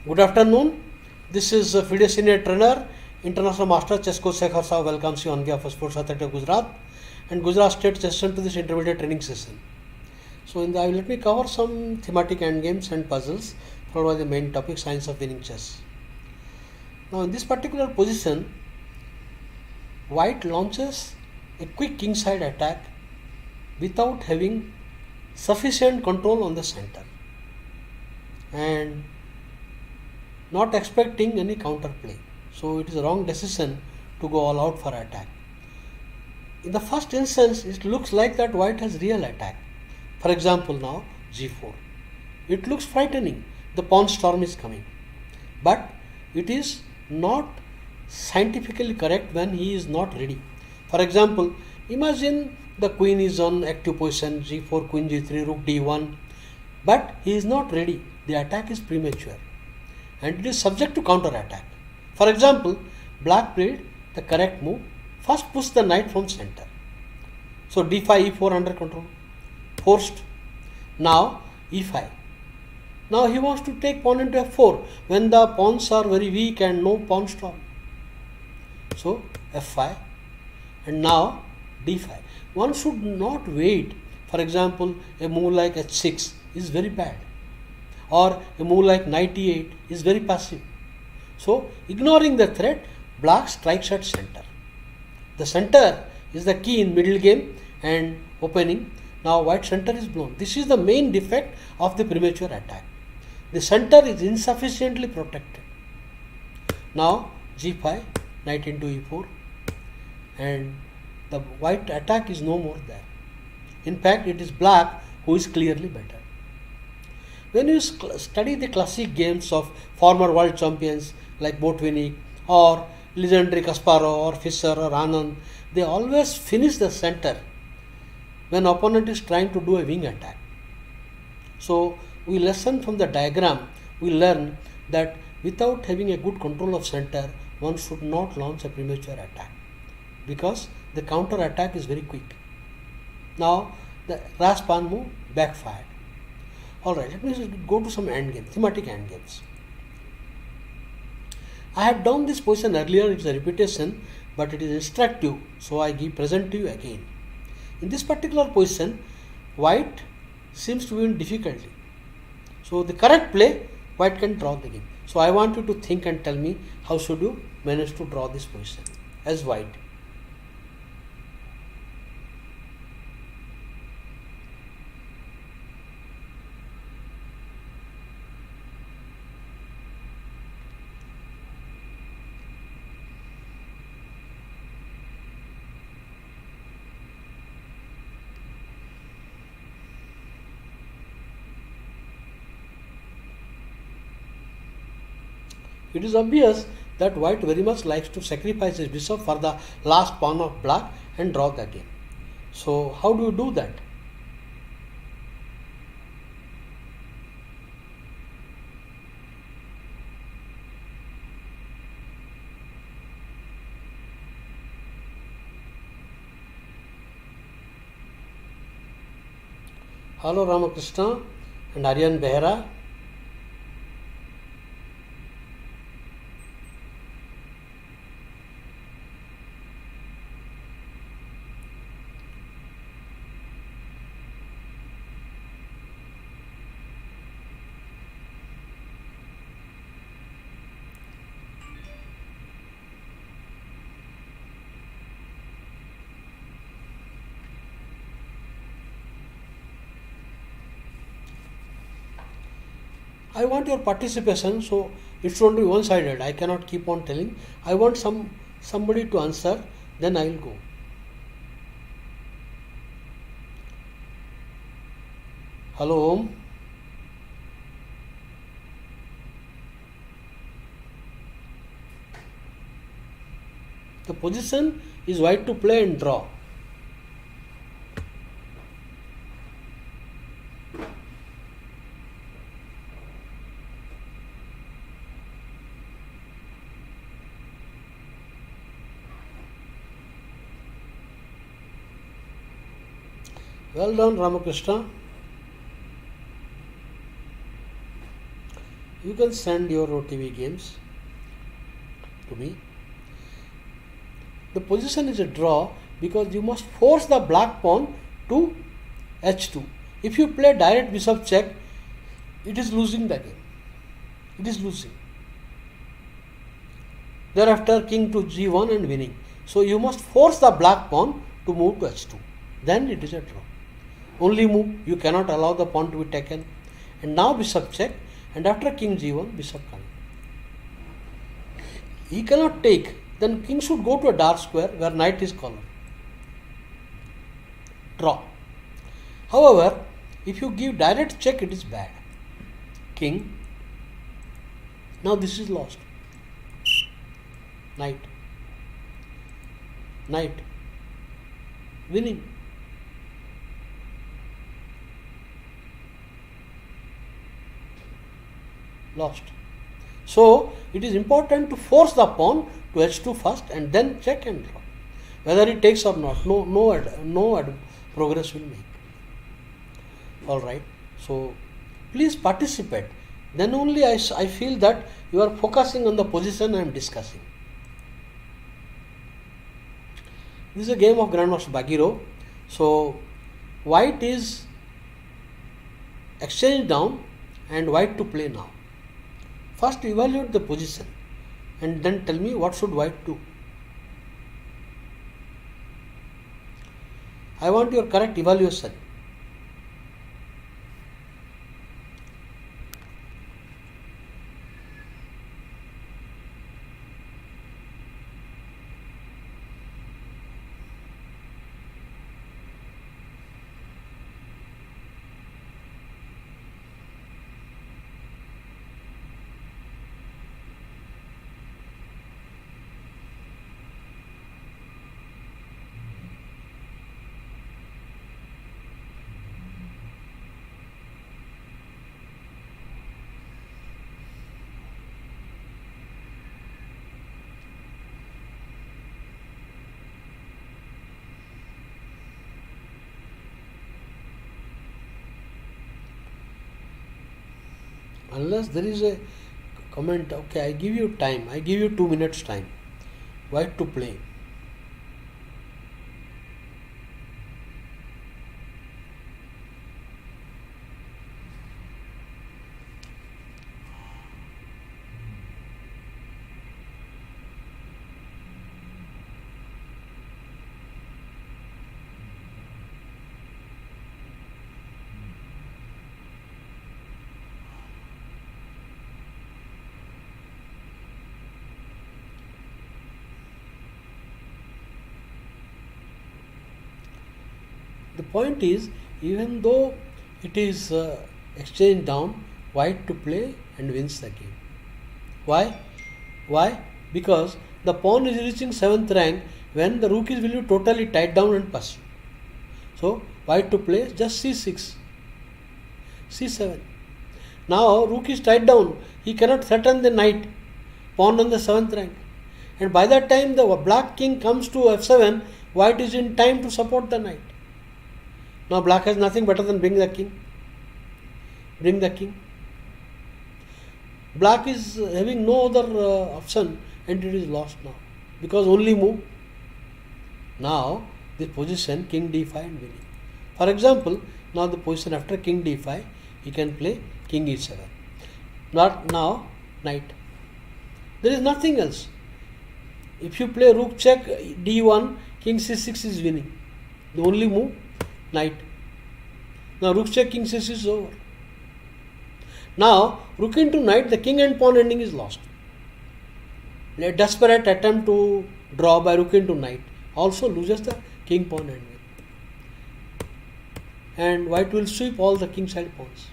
Good afternoon. This is FIDE Senior Trainer, International Master Chess Coach Sekhar Sahu welcomes you on behalf of Sports Authority of Gujarat and Gujarat State session to this intermediate training session. So let me cover some thematic endgames and puzzles followed by the main topic, science of winning chess. Now in this particular position, White launches a quick kingside attack without having sufficient control on the center and not expecting any counter play. So it is a wrong decision to go all out for attack. In the first instance, it looks like that White has real attack. For example, now g4. It looks frightening. The pawn storm is coming. But it is not scientifically correct when he is not ready. For example, imagine the queen is on active position, g4, queen g3, rook d1, but he is not ready. The attack is premature and it is subject to counter attack. For example, black played the correct move. First push the knight from center. So d5, e4 under control. Forced. Now e5. Now he wants to take pawn into f4 when the pawns are very weak and no pawn storm. So f5 and now d5. One should not wait. For example, a move like h6 is very bad, or a move like knight e8 is very passive. So ignoring the threat, black strikes at center. The center is the key in middle game and opening. Now white center is blown. This is the main defect of the premature attack. The center is insufficiently protected. Now g5, knight into e4, and the white attack is no more there. In fact, it is black who is clearly better. When you study the classic games of former world champions like Botvinnik or legendary Kasparov or Fischer or Anand, they always finish the center when opponent is trying to do a wing attack. So we lesson from the diagram, we learn that without having a good control of center, one should not launch a premature attack because the counter attack is very quick. Now the Raspan move backfired. Alright, let me go to some endgame, thematic endgames. I have done this position earlier, it is a repetition, but it is instructive, so I present to you again. In this particular position, white seems to be in difficulty. So the correct play, white can draw the game. So I want you to think and tell me how should you manage to draw this position as white. It is obvious that white very much likes to sacrifice his bishop for the last pawn of black and draw the game. So how do you do that? Hello Ramakrishna and Aryan Behra. I want your participation, so it should not be one-sided. I cannot keep on telling. I want somebody to answer, then I will go. Hello Om. The position is white to play and draw. Well done, Ramakrishna. You can send your OTV games to me. The position is a draw because you must force the black pawn to h2. If you play direct bishop check, it is losing the game. It is losing. Thereafter king to g1 and winning. So you must force the black pawn to move to h2. Then it is a draw. Only move. You cannot allow the pawn to be taken. And now bishop check, and after king g1, bishop coming. He cannot take. Then king should go to a dark square where knight is covered. Draw. However, if you give direct check, it is bad. King. Now this is lost. Knight. Knight. Winning. Lost. So it is important to force the pawn to h2 first and then check and draw. Whether it takes or not, no progress will make. All right. So please participate. Then only I feel that you are focusing on the position I am discussing. This is a game of Grandmaster Bagheera. So white is exchanged down and white to play now. First evaluate the position and then tell me what should white do. I want your correct evaluation. Unless there is a comment, okay, I give you time, I give you 2 minutes time, white to play. The point is, even though it is exchanged down, white to play and wins the game. Why? Why? Because the pawn is reaching 7th rank when the rook is will be totally tied down and pursued. So white to play just c6, c7. Now rook is tied down, he cannot threaten the knight, pawn on the 7th rank. And by that time the black king comes to f7, white is in time to support the knight. Now black has nothing better than bring the king. Bring the king. Black is having no other option and it is lost now. Because only move. Now the position king d5 and winning. For example, now the position after king d5, he can play king e7. Not now, knight. There is nothing else. If you play rook check d1, king c6 is winning. The only move, knight. Now rook check king c6 is over. Now rook into knight, the king and pawn ending is lost. A desperate attempt to draw by rook into knight also loses the king pawn ending. And white will sweep all the king side pawns.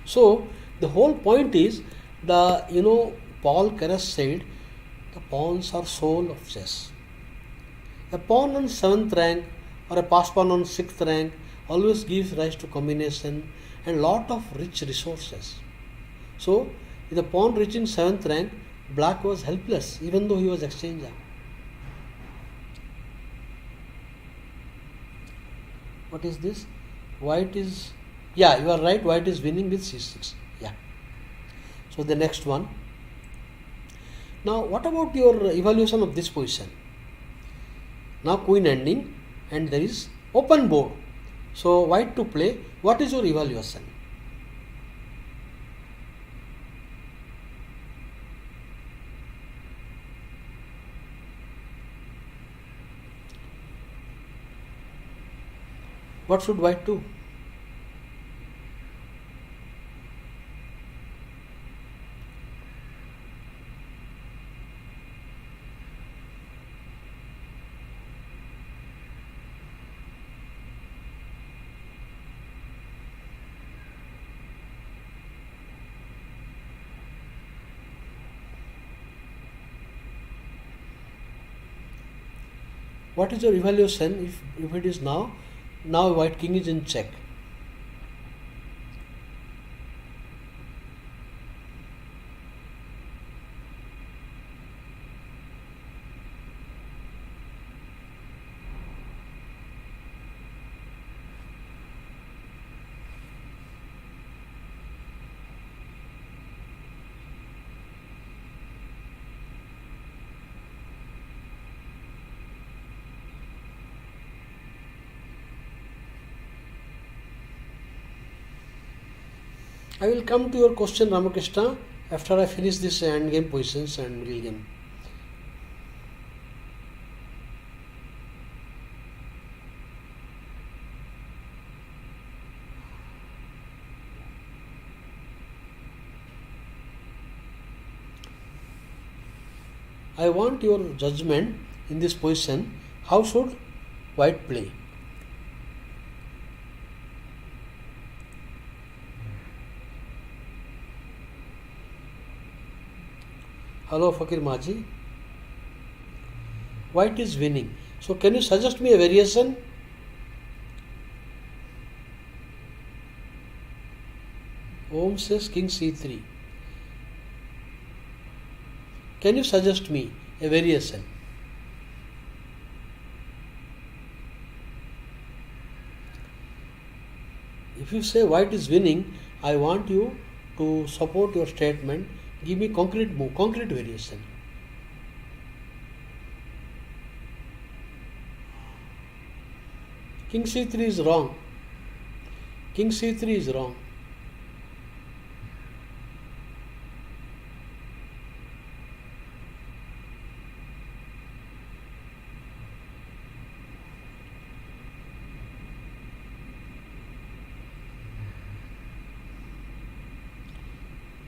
So the whole point is, Paul Keres said the pawns are soul of chess. A pawn on 7th rank or a passed pawn on 6th rank always gives rise to combination and lot of rich resources. So, with the pawn reaching 7th rank, black was helpless even though he was exchanged. What is this? White is, yeah, you are right, white is winning with c6. Yeah. So the next one. Now what about your evaluation of this position? Now queen ending and there is open board. So white to play. What is your evaluation? What should white do? What is your evaluation if it is now white king is in check? I will come to your question, Ramakrishna, after I finish this end game positions and middle game. I want your judgment in this position. How should white play? Hello Fakir Maji. White is winning. So can you suggest me a variation? Om says king c3. Can you suggest me a variation? If you say white is winning, I want you to support your statement. Give me concrete variation. King c3 is wrong. King c3 is wrong.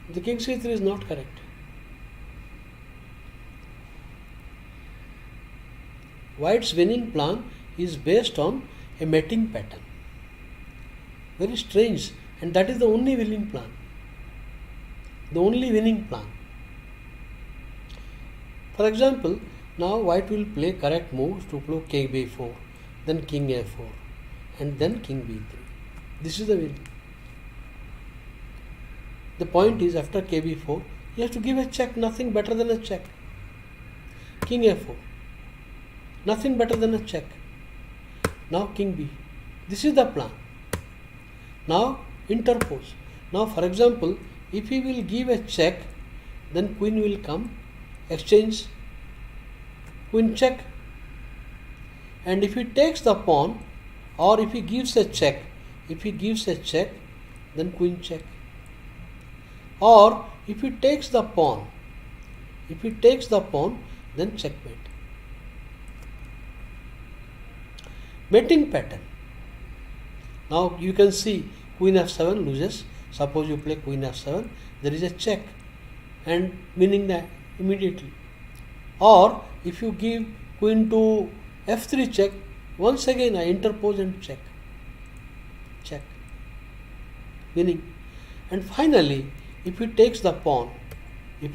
The king c3 is not correct. White's winning plan is based on a mating pattern. Very strange, and that is the only winning plan. The only winning plan. For example, now white will play correct moves to play king b4, then king a4, and then king b3. This is the winning. The point is, after kb4, he has to give a check, nothing better than a check. King a4, nothing better than a check. Now king b. This is the plan. Now interpose. Now for example, if he will give a check, then queen will come, exchange, queen check. And if he takes the pawn, or if he gives a check, then queen check. Or if he takes the pawn, then checkmate. Mating pattern. Now you can see queen f7 loses. Suppose you play queen f7, there is a check, and meaning that immediately. Or if you give queen to f3 check, once again I interpose and check. Meaning. And finally, if he takes the pawn, there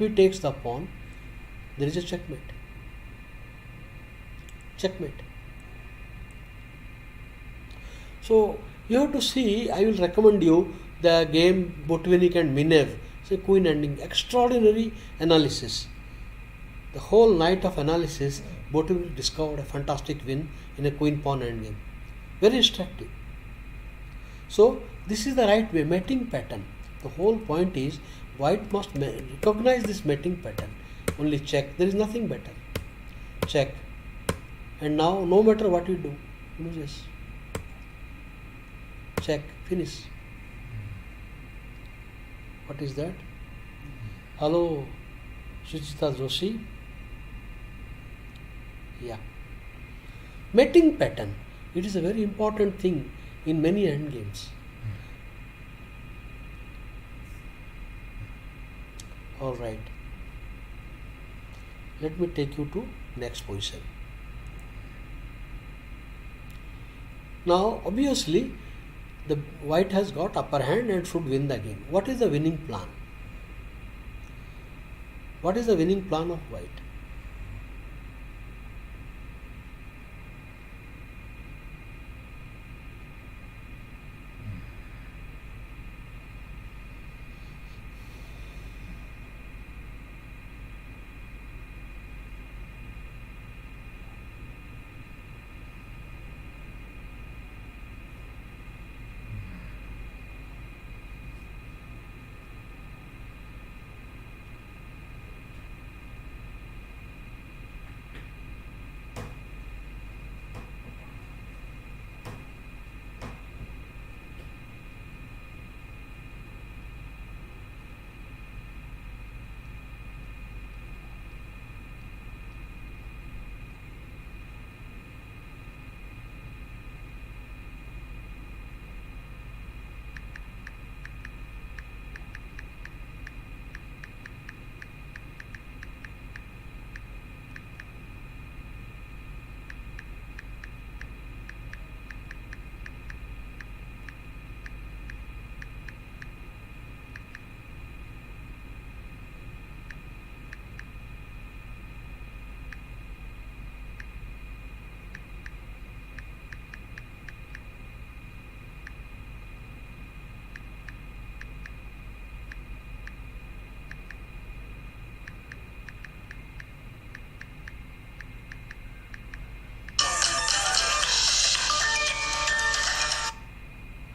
is a checkmate. So you have to see, I will recommend you the game Botvinnik and Minev, say queen ending, extraordinary analysis. The whole night of analysis, Botvinnik discovered a fantastic win in a queen pawn endgame. Very instructive. So this is the right way, mating pattern. The whole point is white must recognize this mating pattern. Only check. There is nothing better. Check. And now no matter what you do, loses. Check. Finish. What is that? Hello, Suchita Joshi. Yeah. Mating pattern. It is a very important thing in many end games. All right. Let me take you to next position. Now, obviously, the white has got upper hand and should win the game. What is the winning plan? What is the winning plan of white?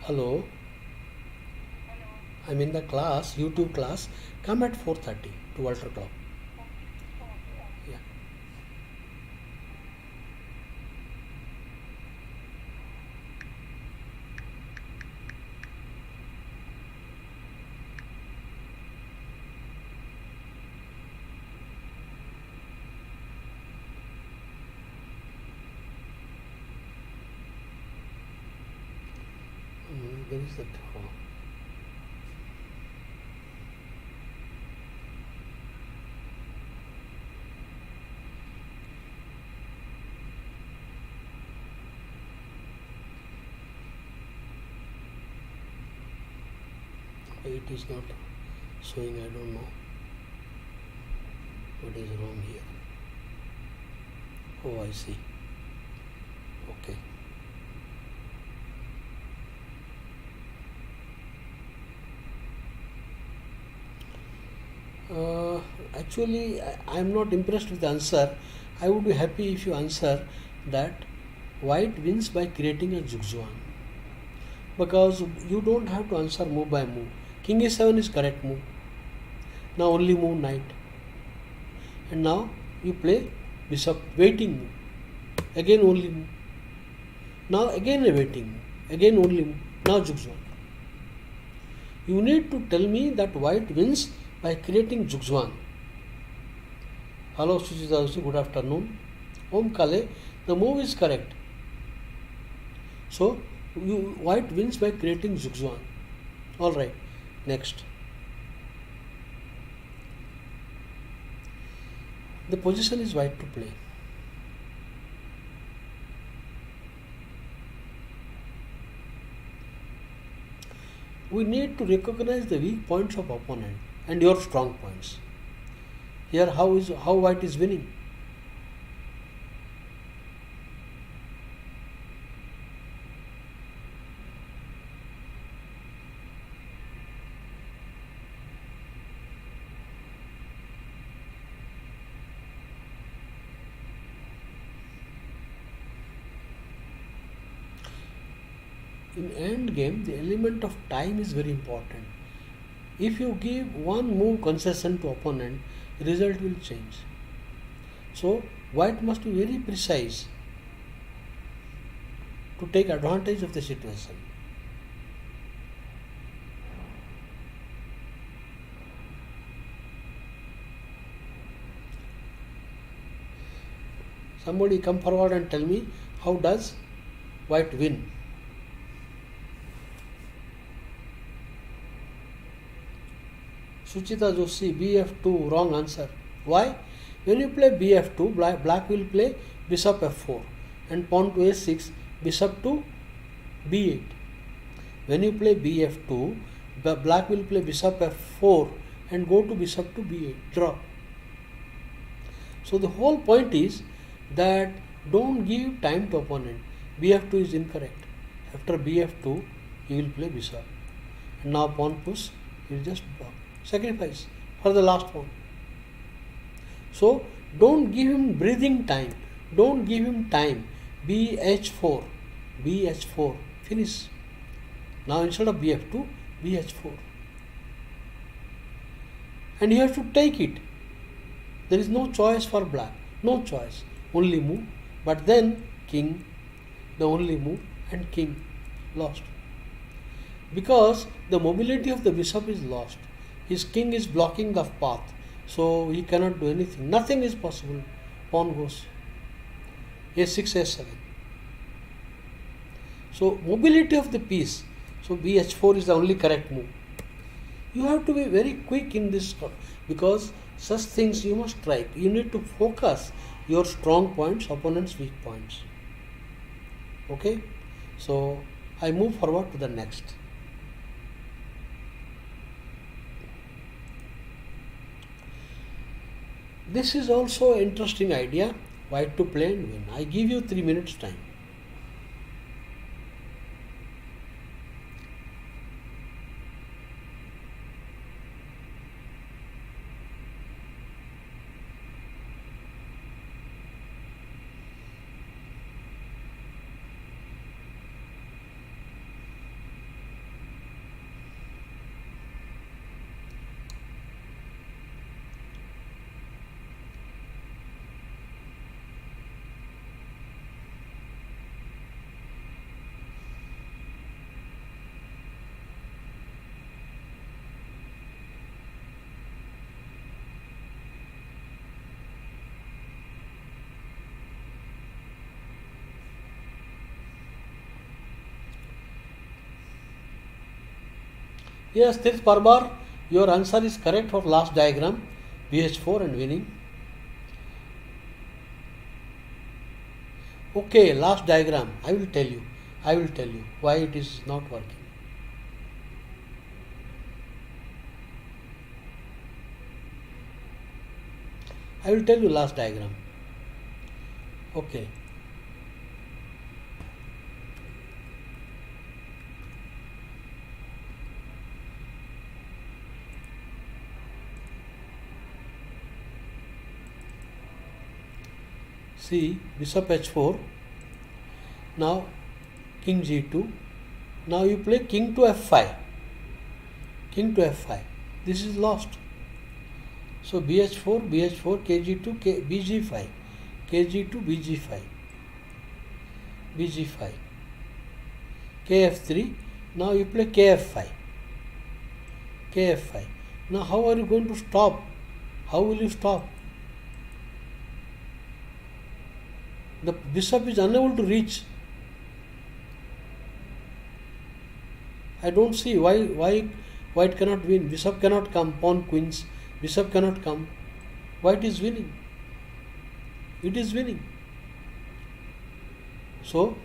Hello. I'm in the class, YouTube class. Come at 4:30 to Walter Club. Yeah. Where is that? It is not showing. I don't know what is wrong here. Oh, I see. Okay. Actually, I am not impressed with the answer. I would be happy if you answer that white wins by creating a zugzwang, because you don't have to answer move by move. King e7 is correct move. Now only move knight, and now you play bishop waiting move. Again only move. Now again a waiting move. Again only move. Now zugzwang. You need to tell me that white wins by creating zugzwang. Hello Suchita, good afternoon. Om Kale, the move is correct. So white wins by creating zugzwang. All right, next. The position is white to play. We need to recognize the weak points of opponent and your strong points. Here, how white is winning? In end game, the element of time is very important. If you give one move concession to opponent, result will change. So white must be very precise to take advantage of the situation. Somebody come forward and tell me, how does white win? Suchita Joshi, bf2, wrong answer. Why? When you play bf2, black will play bishop f4 and pawn to a6, bishop to b8. When you play bf2, black will play bishop f4 and go to bishop to b8, draw. So the whole point is that don't give time to opponent. bf2 is incorrect. After bf2, he will play bishop. And now pawn push, he will just block. Sacrifice for the last pawn. So don't give him breathing time. Don't give him time. bh4, bh4, finish. Now instead of bf2, bh4. And you have to take it. There is no choice for black. No choice. Only move. But then king, the only move, and king lost. Because the mobility of the bishop is lost. His king is blocking the path. So he cannot do anything. Nothing is possible. Pawn goes a6, a7. So mobility of the piece. So bh4 is the only correct move. You have to be very quick in this because such things you must strike. You need to focus your strong points, opponent's weak points. Okay? So I move forward to the next. This is also an interesting idea, white to play and win. I give you 3 minutes time. Yes, Tirth Parbar, your answer is correct for last diagram, bh4 and winning. Okay, last diagram, I will tell you why it is not working. I will tell you last diagram. Okay. See, bishop h4, now king g2, now you play king to f5, this is lost. So bh4, kg2, bg5, kg2, bg5, kf3, now you play kf5. Now how are you going to stop? How will you stop? The bishop is unable to reach. I don't see why white cannot win. Bishop cannot come, pawn queens, bishop cannot come. White is winning. It is winning. So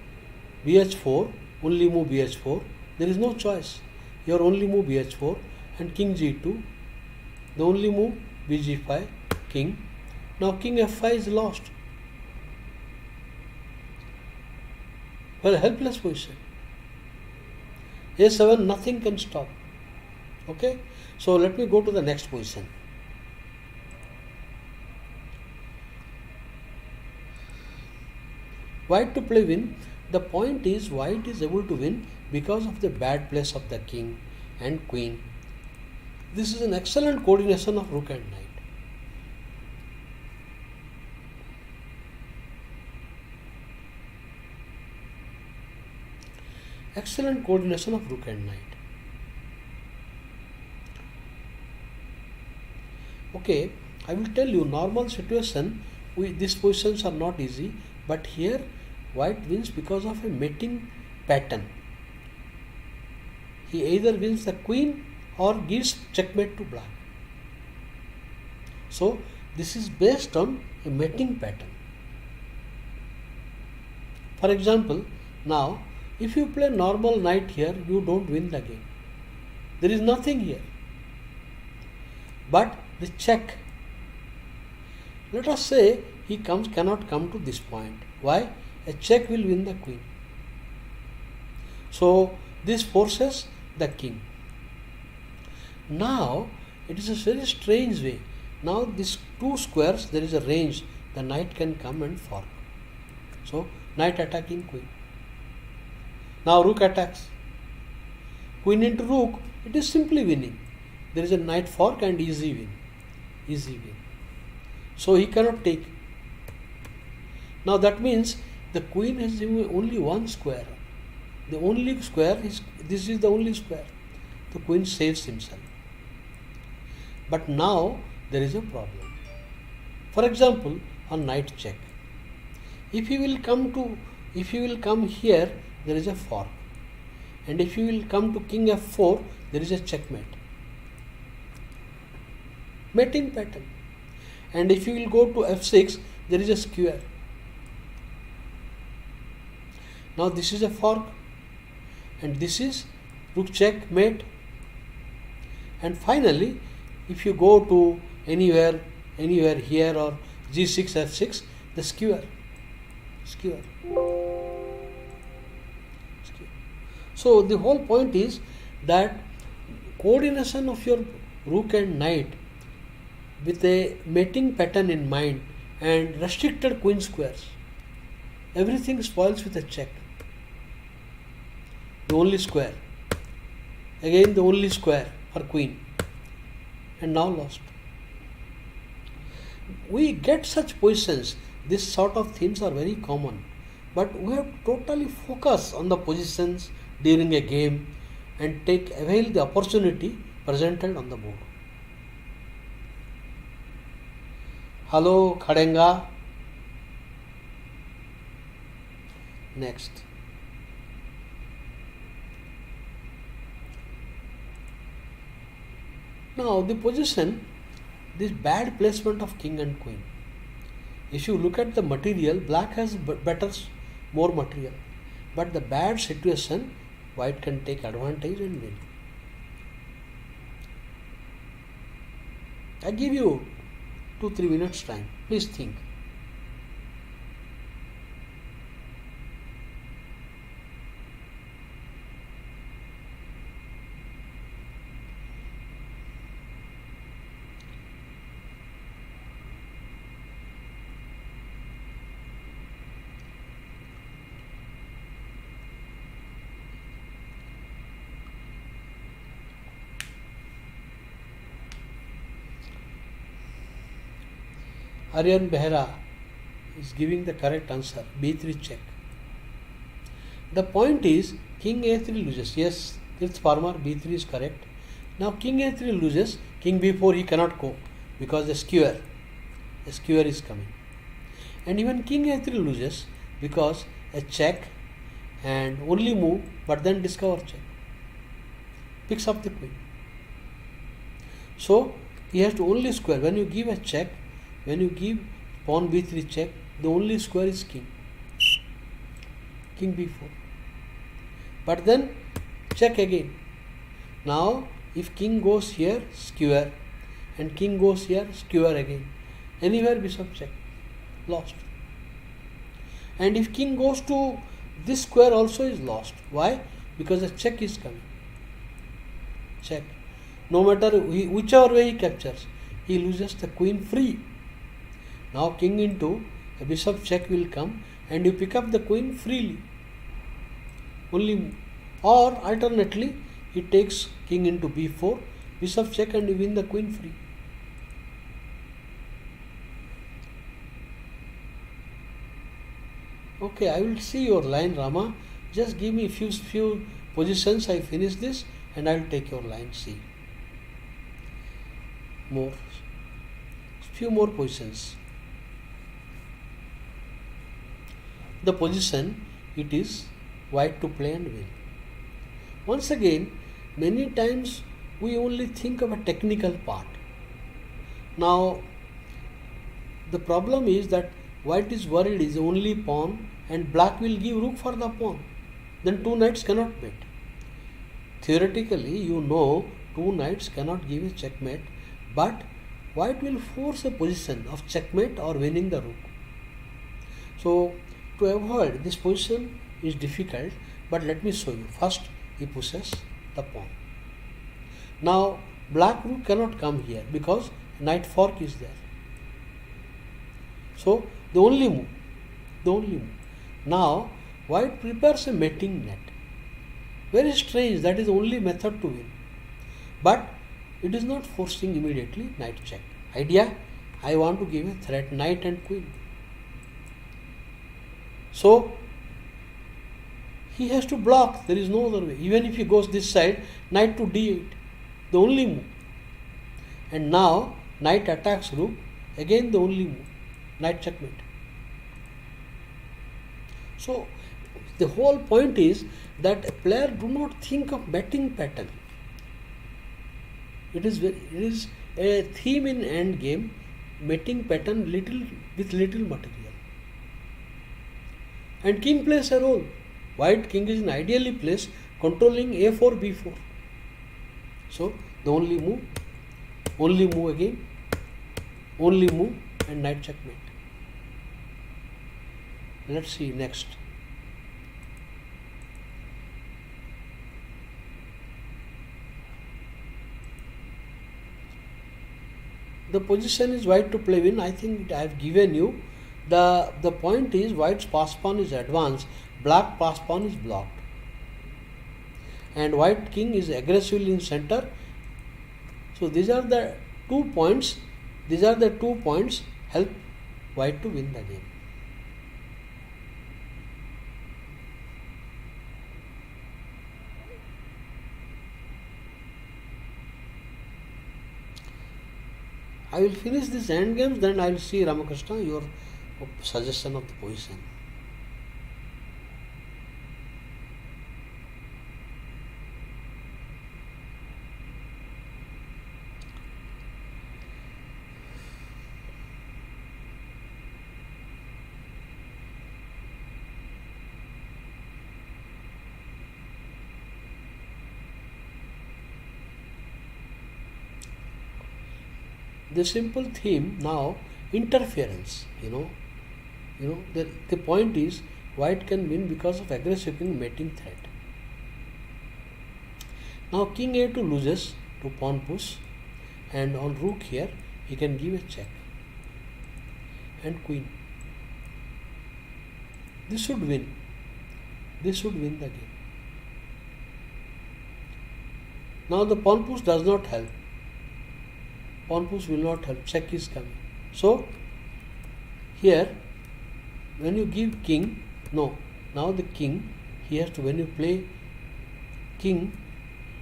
bh4, only move bh4. There is no choice. Your only move bh4 and king g2. The only move bg5, king. Now king f5 is lost. Well, helpless position. a7, nothing can stop. Okay? So let me go to the next position. White to play win. The point is white is able to win because of the bad place of the king and queen This is an excellent coordination of rook and knight. Excellent coordination of rook and knight. Okay, I will tell you, normal situation, these positions are not easy, but here white wins because of a mating pattern. He either wins the queen or gives checkmate to black. So this is based on a mating pattern. For example, now if you play normal knight here, you don't win the game. There is nothing here. But the check. Let us say he cannot come to this point. Why? A check will win the queen. So this forces the king. Now it is a very strange way. Now these two squares, there is a range. The knight can come and fork. So knight attacking queen. Now rook attacks. Queen into rook, it is simply winning. There is a knight fork and easy win. Easy win. So he cannot take. Now that means the queen has only one square. The only square is, this is the only square. The queen saves himself. But now there is a problem. For example, on knight check. If he will come here, there is a fork. And if you will come to king f4, there is a checkmate. Mating pattern. And if you will go to f6, there is a square. Now this is a fork. And this is rook checkmate. And finally, if you go to anywhere here or g6, f6, the skewer. So the whole point is that coordination of your rook and knight with a mating pattern in mind and restricted queen squares, everything spoils with a check. The only square. Again the only square for queen. And now lost. We get such positions. This sort of themes are very common. But we have to totally focus on the positions during a game and avail the opportunity presented on the board. Hello, Khadenga. Next. Now the position, this bad placement of king and queen. If you look at the material, black has more material. But the bad situation, white can take advantage and win. I give you 2-3 minutes time. Please think. Aryan Behra is giving the correct answer. B3 check. The point is king a3 loses. Yes, Tirth Farmer, B3 is correct. Now king a3 loses. King b4 he cannot go because a skewer is coming. And even king a3 loses because a check and only move, but then discover check. Picks up the queen. So he has to only square. When you give a check, when you give pawn b3 check, the only square is king. King b4. But then check again. Now if king goes here, skewer, and king goes here, skewer again. Anywhere bishop check. Lost. And if king goes to this square also is lost. Why? Because a check is coming. Check. No matter whichever way he captures, he loses the queen free. Now king into a bishop check will come and you pick up the queen freely. Only, or alternately he takes king into b4 bishop check and you win the queen free. Okay, I will see your line, Rama. Just give me few positions. I finish this and I will take your line. See. More. Few more positions. The position, it is white to play and win. Once again, many times we only think of a technical part. Now, the problem is that white is worried is only pawn and black will give rook for the pawn. Then two knights cannot mate. Theoretically, you know two knights cannot give a checkmate, but white will force a position of checkmate or winning the rook. So, to avoid this position is difficult, but let me show you. First, he pushes the pawn. Now, black rook cannot come here because knight fork is there. So, the only move. Now, white prepares a mating net. Very strange, that is the only method to win. But it is not forcing immediately knight check. Idea, I want to give a threat, knight and queen. So, he has to block, there is no other way. Even if he goes this side, knight to d8, the only move. And now, knight attacks rook, again the only move, knight checkmate. So, the whole point is that a player do not think of betting pattern. It is a theme in end game, mating pattern with little material. And king plays a role. White king is in ideally placed, controlling a4, b4. So, the only move again, only move and knight checkmate. Let's see next. The position is white to play win. I think I have given you. The point is white's pass pawn is advanced, black pass pawn is blocked. And white king is aggressively in center. So these are the 2 points. These are the 2 points help white to win the game. I will finish this end games, then I will see Ramakrishna your suggestion of the position. The simple theme now, interference, the point is white can win because of aggressive king mating threat. Now king a2 loses to pawn push, and on rook here he can give a check and queen. This should win the game. Now the pawn push does not help. Pawn push will not help, check is coming. So, here, when you give king, now the king, he has to, when you play king,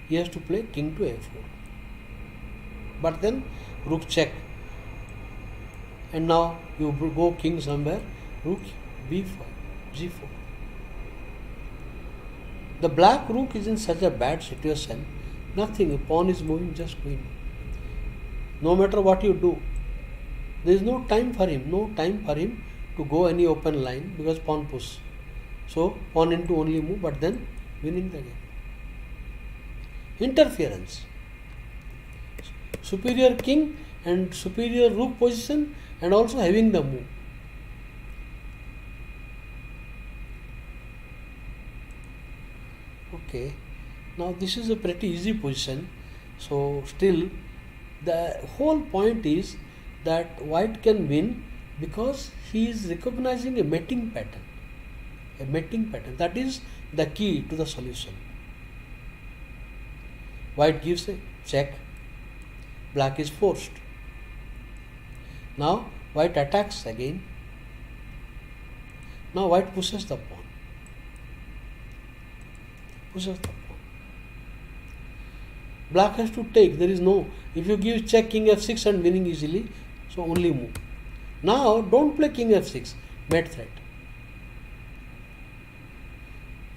he has to play king to a4. But then, rook check. And now, you go king somewhere, rook b5, g4. The black rook is in such a bad situation, nothing, pawn is moving, just queen. No matter what you do, there is no time for him to go any open line because pawn push. So, pawn into only move, but then winning the game. Interference. Superior king and superior rook position and also having the move. Okay, now this is a pretty easy position. So, still the whole point is that white can win because he is recognizing a mating pattern. That is the key to the solution. White gives a check Black is forced. Now white attacks again. Now white pushes the pawn. Black has to take. There is no. If you give check king f6 and winning easily, so only move. Now don't play king f6. Mate threat.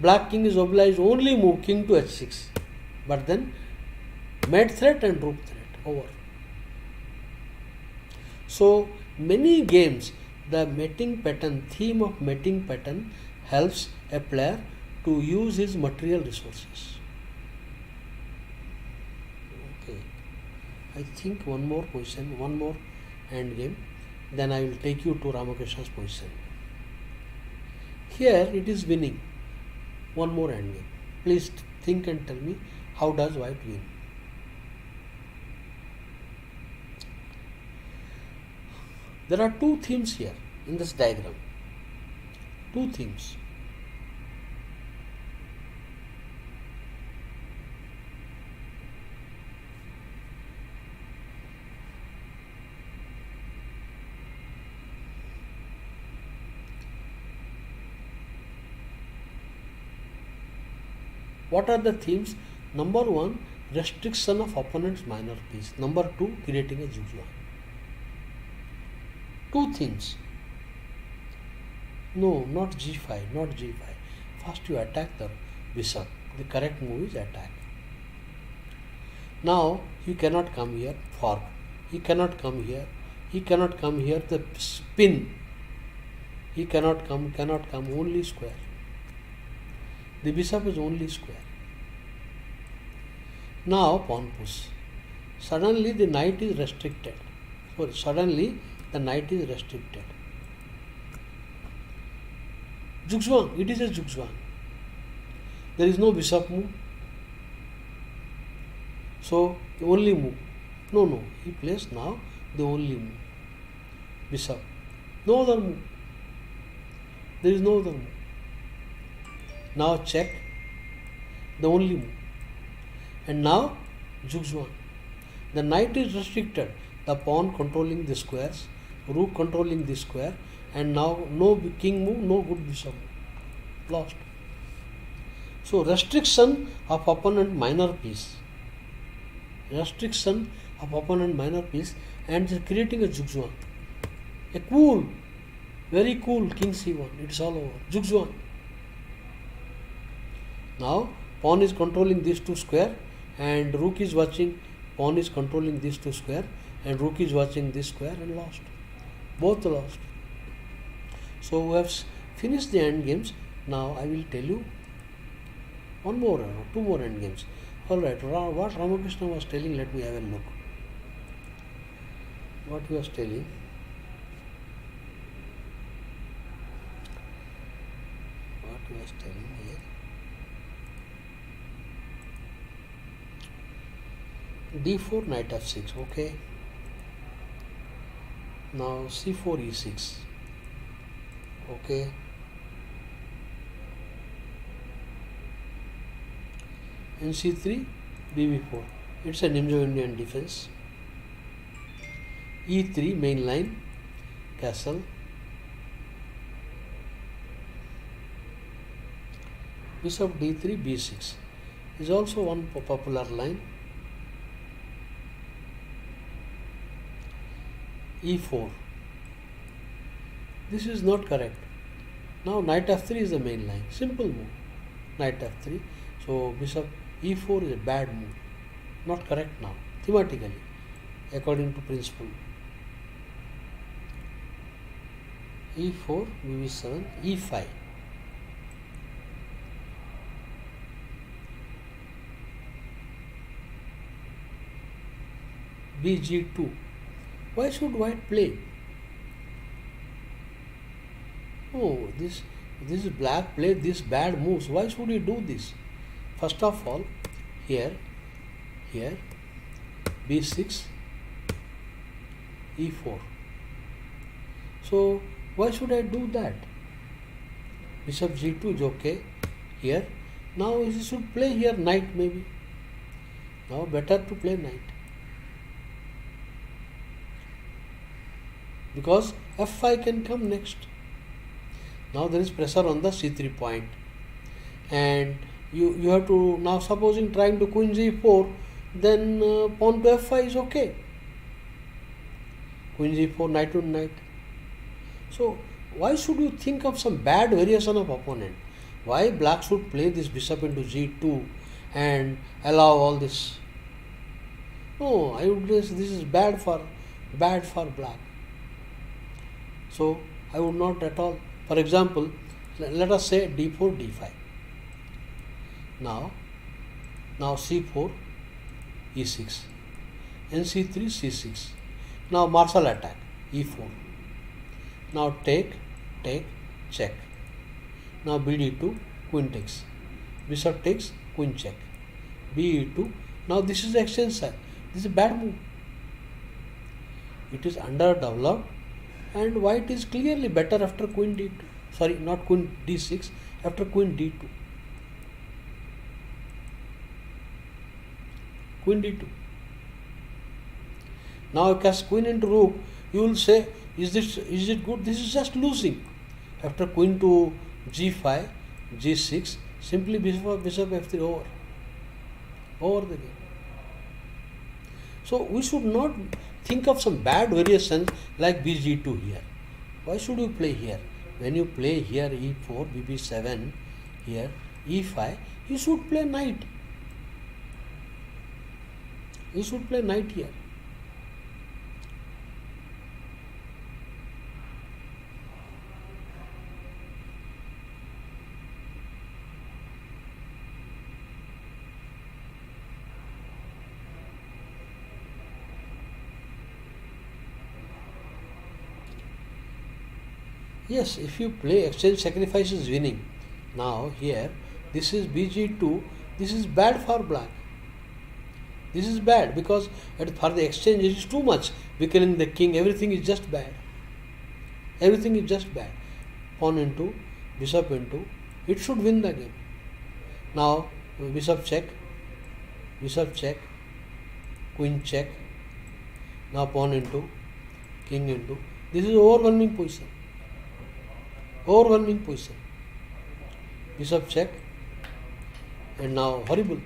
Black king is obliged only move king to h6. But then mate threat and rook threat. Over. So many games, the mating pattern, theme of mating pattern helps a player to use his material resources. Okay. I think one more position, one more hand game. Then I will take you to Ramakrishna's position. Here it is winning. One more hand game. Please think and tell me how does white win. There are two themes here in this diagram. Two themes. What are the themes? Number one, restriction of opponent's minor piece. Number two, creating a zugzwang. Two themes. No, not g5, not g5. First you attack the bishop. The correct move is attack. Now he cannot come here, fork. He cannot come here. He cannot come here, the spin. He cannot come, only square. The bishop is only square. Now pawn push. Suddenly the knight is restricted. Suddenly the knight is restricted. Zugzwang, it is a zugzwang. There is no bishop move. So the only move. No, he plays now the only move. Bishop. No other move. There is no other move. Now check, the only move. And now zugzwang. The knight is restricted. The pawn controlling the squares, rook controlling the square, and now no king move, no good bishop move. Lost. So restriction of opponent minor piece. Restriction of opponent minor piece and creating a zugzwang. A cool, very cool king c1. It's all over. Zugzwang. Now pawn is controlling these two square and rook is watching, pawn is controlling these two square and rook is watching this square and lost. Both lost. So we have finished the end games. Now I will tell you one more or two more end games. Alright, what Ramakrishna was telling, let me have a look. What he was telling. What he was telling here. d4 knight f6, okay. Now c4 e6, okay. And c3 bb4. It's an Indo-Indian defense. e3 main line, castle. Bishop d3 b6 is also one popular line. e4. This is not correct. Now knight f3 is the main line. Simple move. Knight f3. So bishop e4 is a bad move. Not correct now. Thematically, according to principle. e4, bb7, e5. bg2. Why should white play? Oh, this is black play this bad moves. Why should he do this? First of all, here, b6, e4. So why should I do that? Bishop g2 is okay here. Now he should play here knight maybe. Now better to play knight. because f5 can come next. Now there is pressure on the c3 point, and you have to, now supposing trying to queen g4, then pawn to f5 is okay. Queen g4, knight to knight. So why should you think of some bad variation of opponent? Why black should play this bishop into g2 and allow all this? No, I would guess this is bad for black. So I would not at all. For example, let us say d4, d5. Now c4, e6, and c3, c6. Now martial attack, e4. Now take, check. Now bd2, queen takes. Bishop takes, queen check. be2. Now this is the exchange side. This is a bad move. It is underdeveloped, and white is clearly better after queen d2. Sorry, not queen d6, after queen d2. Queen d2. Now cast queen into rook, you will say, is it good? This is just losing. After queen to g5, g6, simply bishop f3, over the game. So we should not think of some bad variations like bg2 here. Why should you play here? When you play here e4, bb7, here e5, you should play knight. You should play knight here. Yes, if you play exchange sacrifice is winning. Now here, this is bg2, this is bad for black. This is bad because for the exchange it is too much. Weakening the king, everything is just bad. Everything is just bad. Pawn into, bishop into, it should win the game. Now bishop check, queen check. Now pawn into, king into. This is overwhelming position. Overwhelming position. Bishop check, and now horrible.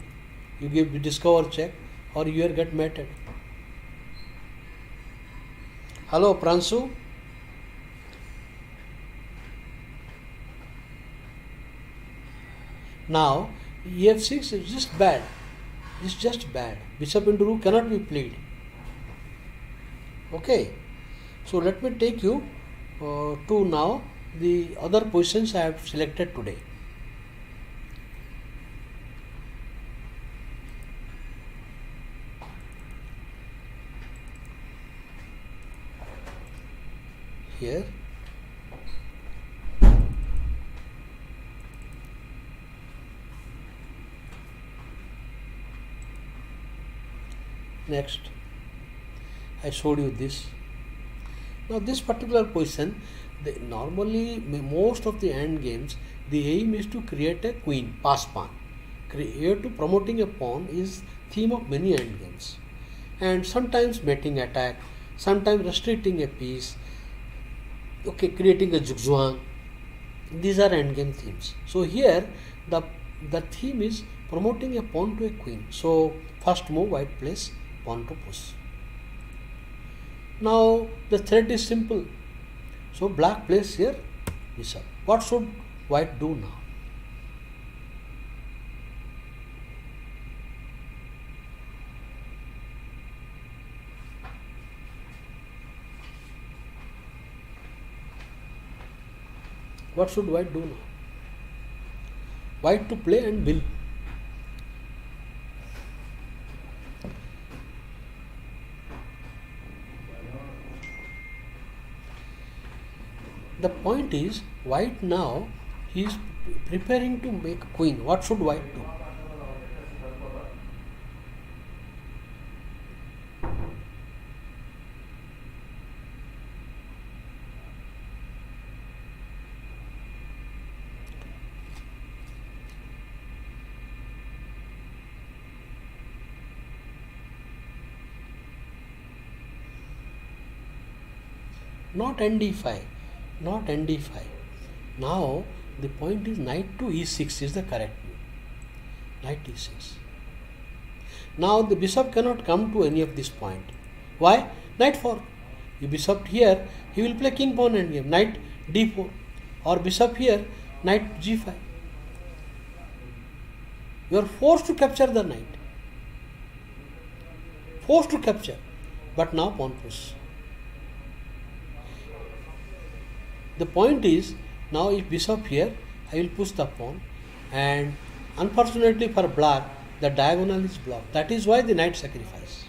You discover check, or you get mated. Hello, Pransu. Now ef6 is just bad. It's just bad. Bishop into rook cannot be played. Okay. So let me take you to now the other positions I have selected today. Here next I showed you this. Now this particular position, normally most of the end games, the aim is to create a queen, pass pawn. Here to promoting a pawn is theme of many end games, and sometimes mating attack, sometimes restricting a piece, okay, creating a zugzwang. These are end game themes. So here the theme is promoting a pawn to a queen. So first move, white plays pawn to push. Now the threat is simple. So black plays here bishop. What should white do now? What should white do now? White to play and win. The point is, white now, he is preparing to make queen. What should white do? not nd5, not nd5. Now the point is knight to e6 is the correct move. Knight e6. Now the bishop cannot come to any of this point. Why? Knight 4. If bishop here, he will play king pawn endgame, knight d4, or bishop here, knight g5. You are forced to capture the knight. Forced to capture. But now pawn push. The point is, now if bishop here, I will push the pawn, and unfortunately for black, the diagonal is blocked. That is why the knight sacrifice.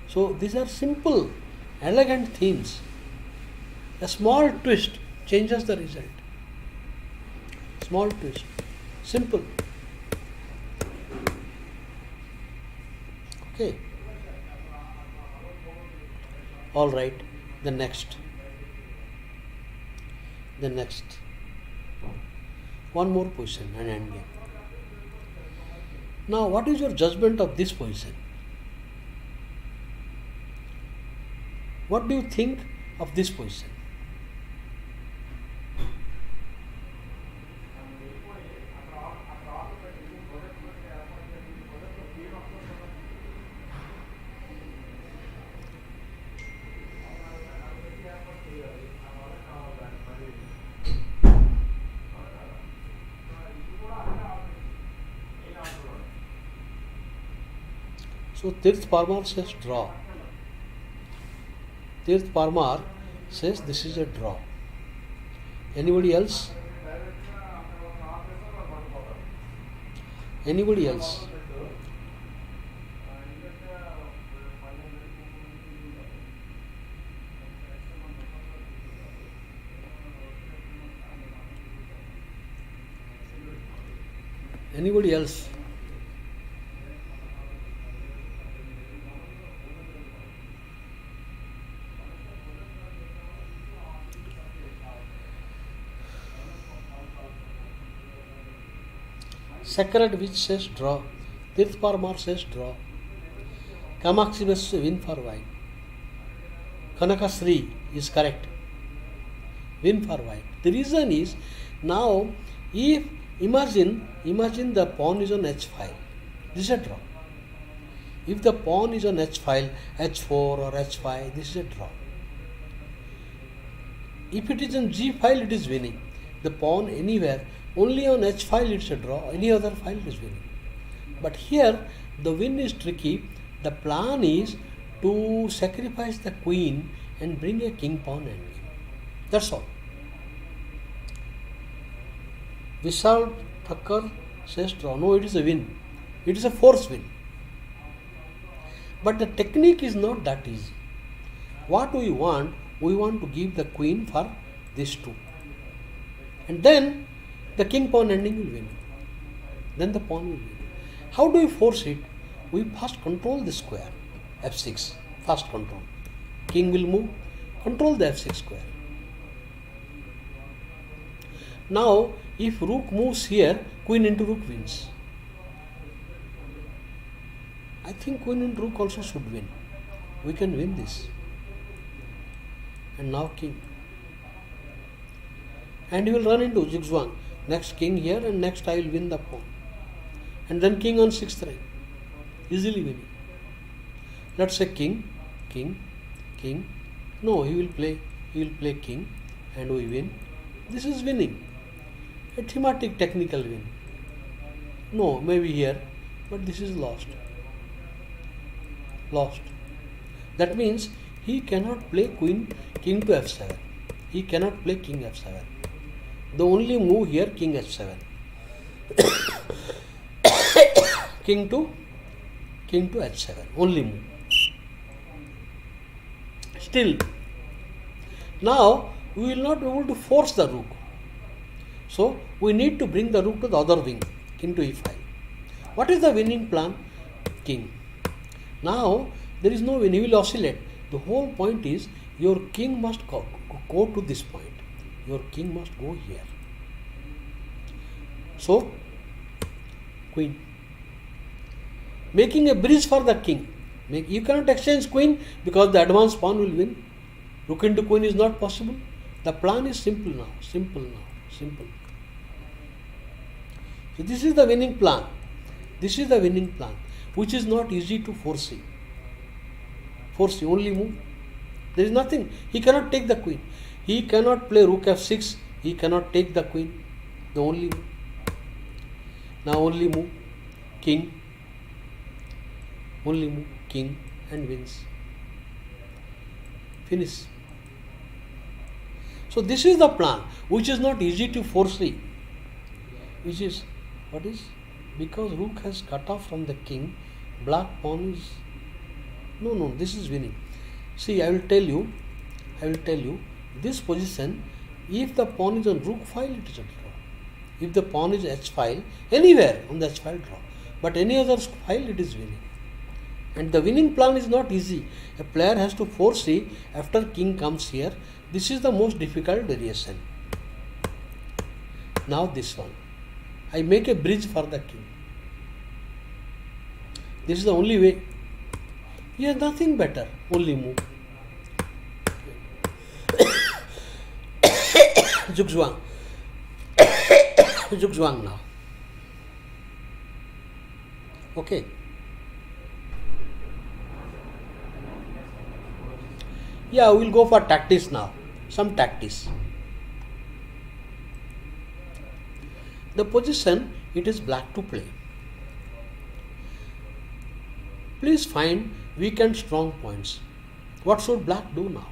So these are simple, elegant themes. A small twist changes the result. Small twist. Simple. Okay. All right. The next. One more position and endgame. Now, what is your judgment of this position? What do you think of this position? So Tirth Parmar says draw. Tirth Parmar says this is a draw. Anybody else? Anybody else? Anybody else? Sekhar which says draw. Tirth Parmar says draw. Kamakshi win for white. Kanakasri is correct. Win for white. The reason is, now if imagine the pawn is on h file. This is a draw. If the pawn is on h file, h4 or h5, this is a draw. If it is on g file, it is winning. The pawn anywhere, only on h file it's a draw, any other file it is winning. But here the win is tricky. The plan is to sacrifice the queen and bring a king pawn endgame. That's all. Vishal Thakkar says draw. No, it is a win. It is a force win. But the technique is not that easy. What we want to give the queen for these two. And then the king pawn ending will win. Then the pawn will win. How do we force it? We first control the square, f6, first control. King will move, control the f6 square. Now, if rook moves here, queen into rook wins. I think queen into rook also should win. We can win this. And now king. And he will run into zigzag. Next king here, and next I will win the pawn. And then king on 6th rank. Easily winning. Let's say king, king, king. No, he will play king, and we win. This is winning. A thematic technical win. No, maybe here, but this is lost. Lost. That means he cannot play king to f7. He cannot play king f7. The only move here, king h7. king to h7. Only move. Still, now we will not be able to force the rook. So we need to bring the rook to the other wing, king to e5. What is the winning plan? King. Now there is no win, he will oscillate. The whole point is your king must go to this point. Your king must go here. So, queen. Making a bridge for the king. You cannot exchange queen because the advanced pawn will win. Rook into queen is not possible. The plan is simple now, simple now, simple. So this is the winning plan. This is the winning plan, which is not easy to foresee. Foresee, only move. There is nothing. He cannot take the queen. He cannot play rook f6. He cannot take the queen. The only move. Now only move king. Only move king and wins. Finish. So this is the plan, which is not easy to foresee. Which is, what is? Because rook has cut off from the king, black pawn is, no, this is winning. See, I will tell you, this position, if the pawn is on rook file, it is a draw. If the pawn is h file, anywhere on the h file, draw. But any other file, it is winning. And the winning plan is not easy. A player has to foresee after king comes here. This is the most difficult variation. Now this one. I make a bridge for the king. This is the only way. He has nothing better. Only move. Zugzwang. Zugzwang now. Okay. Yeah, we will go for tactics now. Some tactics. The position, it is black to play. Please find weak and strong points. What should black do now?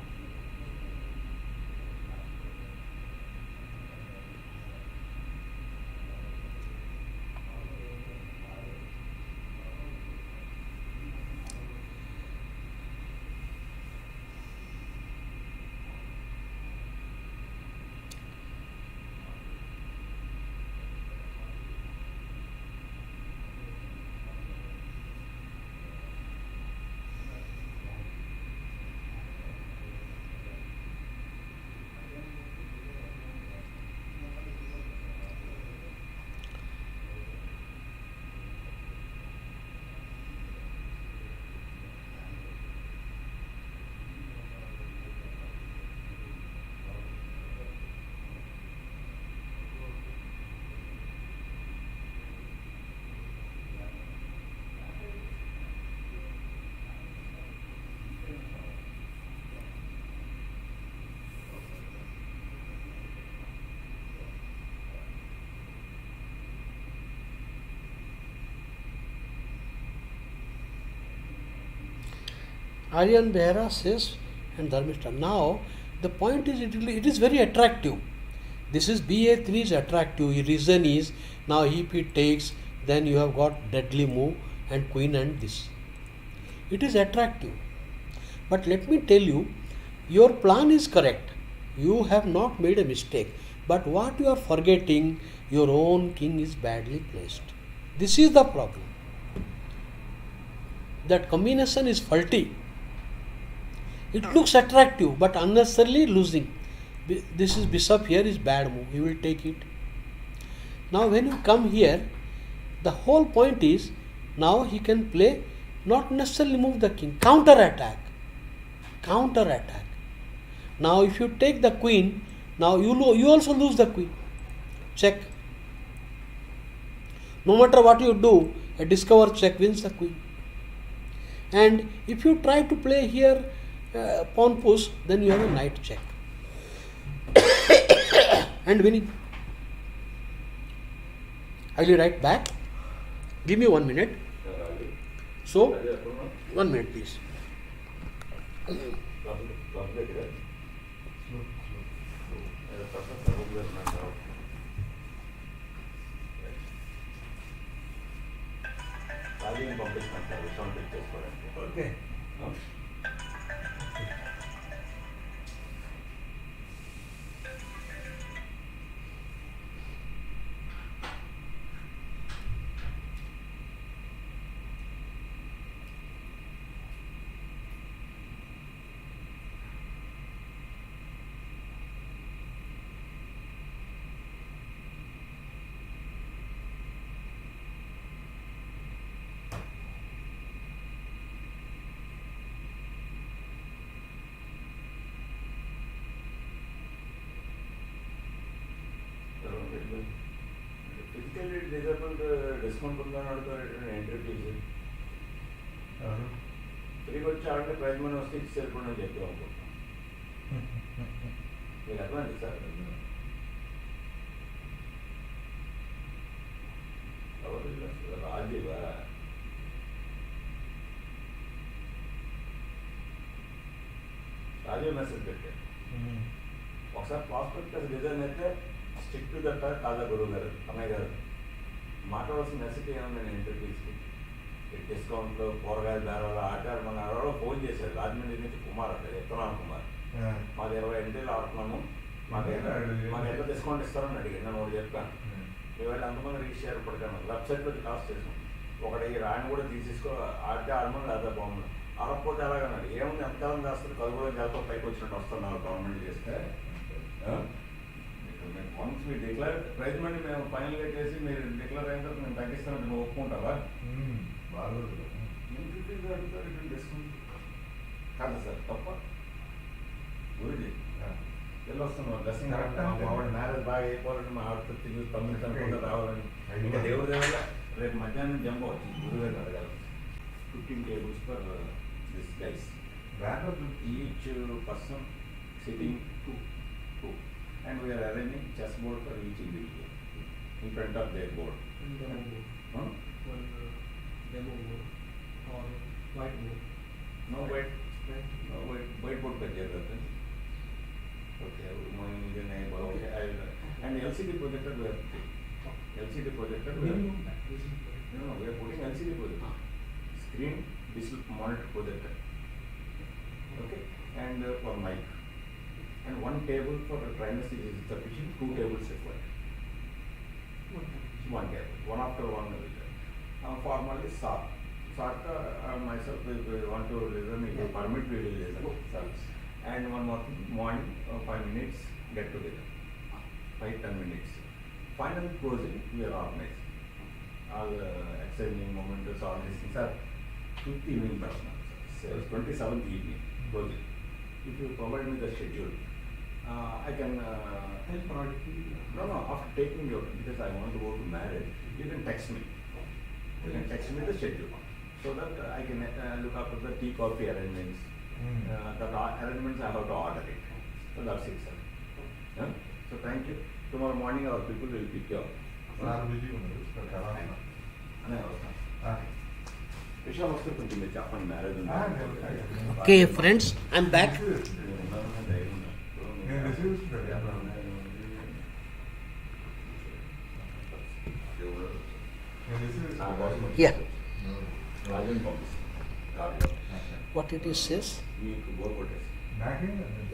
Aryan Behra says, and Dharmishta. Now, the point is, it is very attractive. This is BA3 is attractive. The reason is, now if he takes, then you have got deadly move and queen and this. It is attractive. But let me tell you, your plan is correct. You have not made a mistake. But what you are forgetting, your own king is badly placed. This is the problem. That combination is faulty. It looks attractive, but unnecessarily losing. This is bishop here is bad move. You will take it. Now when you come here, the whole point is, now he can play, not necessarily move the king. Counter attack. Counter attack. Now if you take the queen, now you also lose the queen. Check. No matter what you do, a discover check wins the queen. And if you try to play here pawn push, then you have a knight check. And winning. I will write back. Give me 1 minute. So, 1 minute please. Okay. Disabled discount ఉందని అడుగుతారు entry fee. తిరిగి వచ్చి ఆడితే prize money వస్తే ఇచ్చి సరిపోయిందని చెప్పి అనుకుంటున్నాం. మీకు అర్థమైంది సార్? రాజీవా రాజీవ్ మెసేజ్ పెట్టాడు. ఒకసారి ప్రాస్పెక్టస్ డిజైన్ అయితే స్టిక్ టు దట్ కాదా గురువు గారు, అన్నయ్య గారు మాట్లాడాల్సిన నెసిటీ ఏమన్నా నేను ఇంటర్వ్యూస్కి డిస్కౌంట్లు కూరగాయల ధరలు ఆటారు. మన ఎవరో ఫోన్ చేశారు రాజమండ్రి నుంచి కుమార్ అంటే విత్తనాలు కుమార్, మాది 20 ఎంట్రీలు ఆడుతున్నాము, మాకు ఎంత డిస్కౌంట్ ఇస్తారని అడిగాను. నేను ఒకటి చెప్పాను, ఇవాళ అంతమంది రీచ్ చేయాలి ఇప్పటికన్నా వెబ్సైట్లో కాస్ట్ చేసాం. ఒకటి రాయని కూడా తీసేసుకో ఆడితే ఆడమని లేదా బాగుంది ఆడకపోతే ఎలాగన్నాడు. ఏముంది ఎంతకాలం చేస్తారు, కలుగులో జాతర పైకి వచ్చినట్టు వస్తున్నారు గవర్నమెంట్ చేస్తే. వన్స్ మీ డిక్లేర్ ప్రైజ్ మనీ మేము ఫైనల్గా చేసి మీరు డిక్లేర్ అయిన తర్వాత మేము తగ్గిస్తానంటే నువ్వు ఒప్పుకుంటావా? అడుగుతారు డిస్కౌంట్ కాదు సార్, తప్ప గురించి వెళ్ళి వస్తున్నాం దర్శనం మావాడి మ్యారేజ్ బాగా అయిపోవాలని మా ఆవిడతో తిరిగి తమ్ముడు అనుకుంటూ రావాలని. ఇంకా దేవుడి దేవుళ్ళ రేపు మధ్యాహ్నం జంప్ వచ్చింది గురుగారు అడగాలి. 15 tables for this guys. Each person sitting two. And we are arranging chessboard for each individual in front of their board. Demo board. Huh? One demo board or whiteboard. No whiteboard per day. Okay, okay. And LCD projector we have to take. LCD projector we are putting LCD projector. Screen digital monitor projector. Okay, and for mic. And one table for the trainers is sufficient. 2 tables required. One table, one after one. Formally SART myself will want to listen. If you permit, we will listen. And one more morning, 5 minutes get together. 5-10 minutes. Final closing we are organized. All exchanging momentous, all these things are 5th evening personal. 27th evening closing. If you provide me the schedule, I can help productivity. No, after taking your, because I want to go to marriage, you can text me. You can text me the schedule so that I can look after the tea coffee arrangements. The arrangements I have to order it. So that's it, sir. So thank you. Tomorrow morning our people will pick you up. Okay, friends, I'm back. Yeah. What it is says?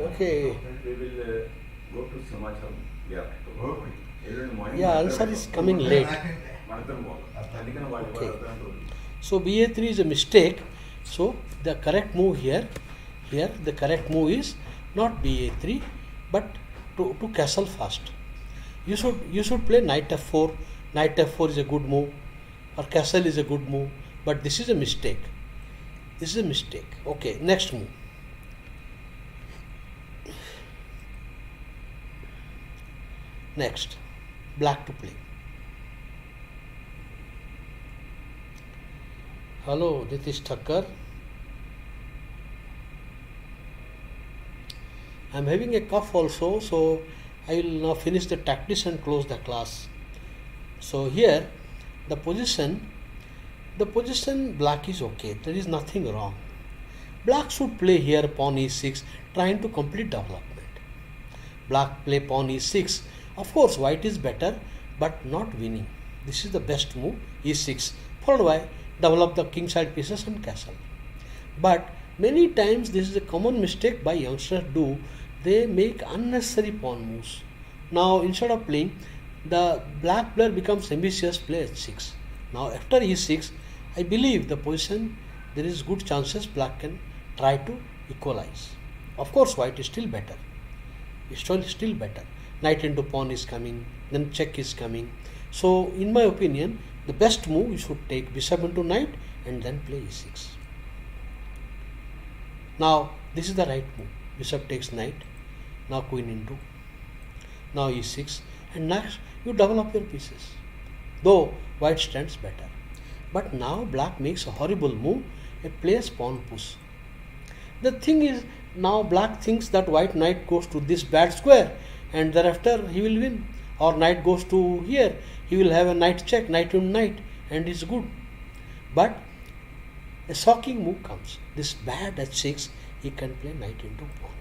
Okay. We will go to Samacham. Yeah, answer is coming late. Okay. So BA3 is a mistake. So the correct move here the correct move is not BA3 but to castle first. You should play knight f4. Knight f4 is a good move, or castle is a good move, but this is a mistake. Okay, next move. Next, black to play. Hello, Nitish Thakkar. I am having a cough also, so I will now finish the tactics and close the class. So here, the position black is okay. There is nothing wrong. Black should play here pawn e6, trying to complete development. Black play pawn e6. Of course, white is better, but not winning. This is the best move, e6, followed by develop the king side pieces and castle. But many times this is a common mistake by youngsters do. They make unnecessary pawn moves. Now instead of playing, the black player becomes ambitious, play h6. Now after e6, I believe the position there is good chances black can try to equalize. Of course, white is still better. Still better. Knight into pawn is coming, then check is coming. So in my opinion, the best move you should take bishop into knight and then play e6. Now this is the right move. Bishop takes knight. Now queen into. Now e6, and next you develop your pieces. though white stands better. But now black makes a horrible move, it plays pawn push. The thing is, now black thinks that white knight goes to this bad square and thereafter he will win. Or knight goes to here, he will have a knight check, knight on knight, and is good. But a shocking move comes. This bad h6, he can play knight into pawn.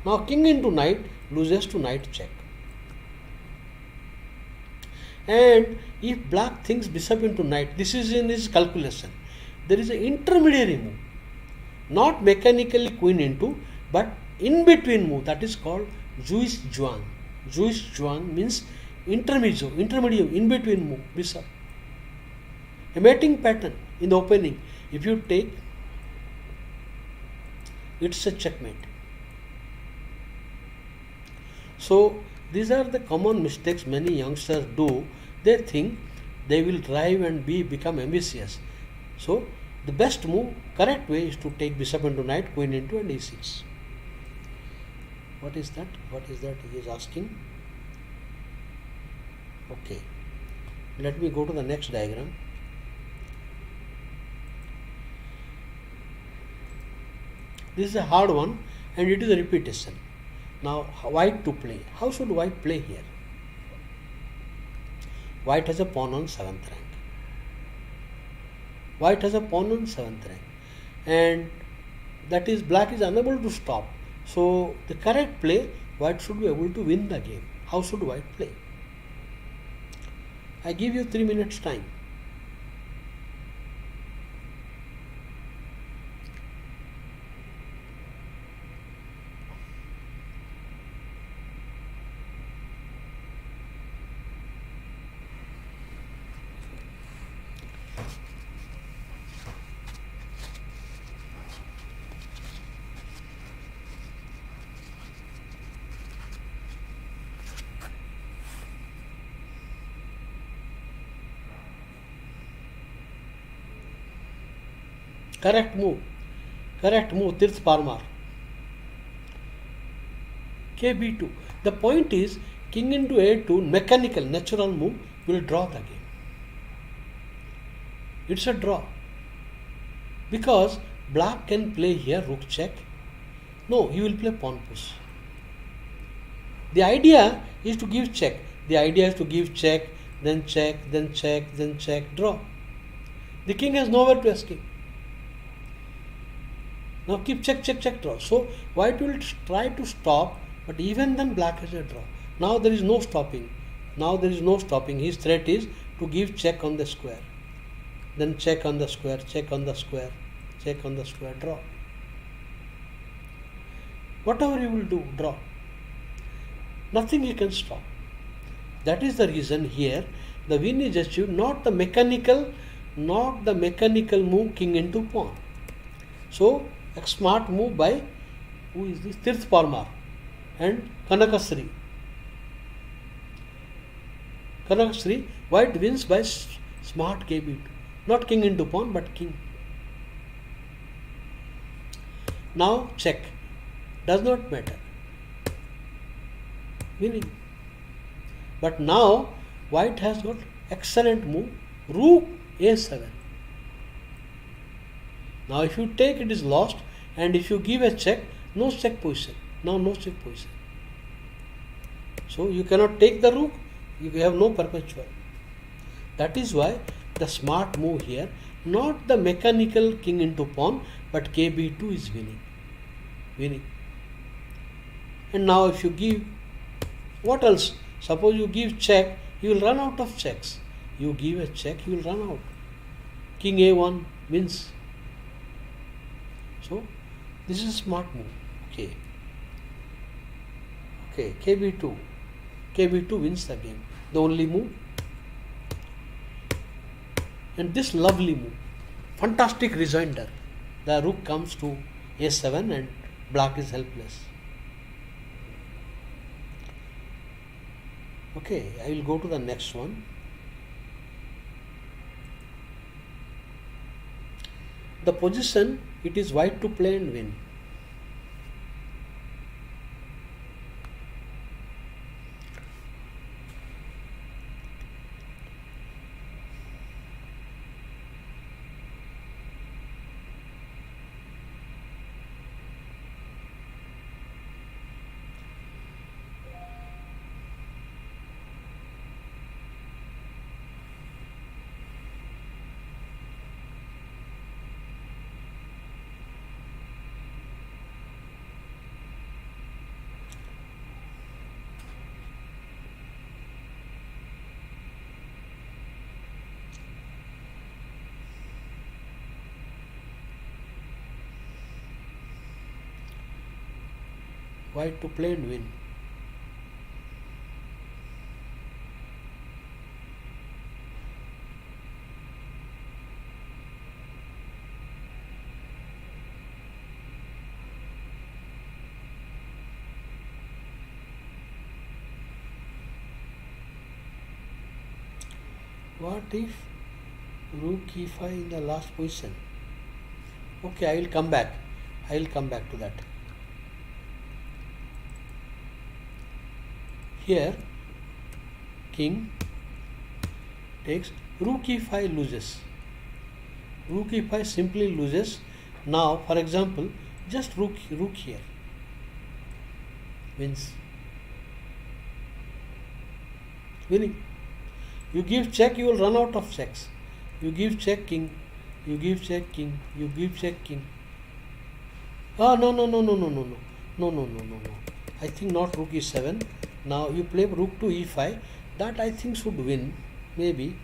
Now king into knight loses to knight check. And if black thinks bishop into knight, this is in his calculation. There is an intermediary move, not mechanically queen into, but in between move, that is called Jewish Zhuang. Jewish Zhuang means intermediate, in between move, bishop. A mating pattern in the opening. If you take, it's a checkmate. So these are the common mistakes many youngsters do. They think they will drive and become ambitious. So the best move, correct way, is to take bishop into knight, queen into, and e6. What is that? What is that he is asking? Okay. Let me go to the next diagram. This is a hard one and it is a repetition. Now white to play. How should white play here? White has a pawn on 7th rank. White has a pawn on 7th rank. And that is, black is unable to stop. So the correct play, white should be able to win the game. How should white play? I give you 3 minutes time. Correct move, Tirth Parmar. KB2. The point is, king into A2, mechanical, natural move will draw the game. It's a draw. Because black can play here rook check. No, he will play pawn push. The idea is to give check. Then check, draw. The king has nowhere to escape. Now keep check, draw. So white will try to stop, but even then black has a draw. Now there is no stopping. His threat is to give check on the square. Then check on the square, draw. Whatever you will do, draw. Nothing you can stop. That is the reason here the win is achieved, not the mechanical move king into pawn. So a smart move by, who is this? Tirth Parmar and Kanakasri. White wins by smart KB2. Not king into pawn, but king. Now check. Does not matter. Winning. But now white has got excellent move, rook A7. Now if you take, it is lost, and if you give a check, no check position. Now no check position. So you cannot take the rook, you have no perpetual. That is why the smart move here, not the mechanical king into pawn, but KB2 is winning. And now if you give, what else? Suppose you give check, you will run out of checks. You give a check, you will run out. King A1 wins. So this is a smart move. Okay, KB2. KB2 wins the game. The only move. And this lovely move, fantastic rejoinder. The rook comes to A7 and black is helpless. Okay, I will go to the next one. The position, it is white to play and win. White to play and win. What if rook e5 in the last position? Okay, I will come back. I will come back to that. Here, king takes, rook e5 loses. Rook e5 simply loses. Now, for example, just rook here wins. Winning. You give check, you will run out of checks. You give check king, you give check king, you give check king. Ah, no. I think not rook e7. Now you play rook to e5. That I think should win, maybe.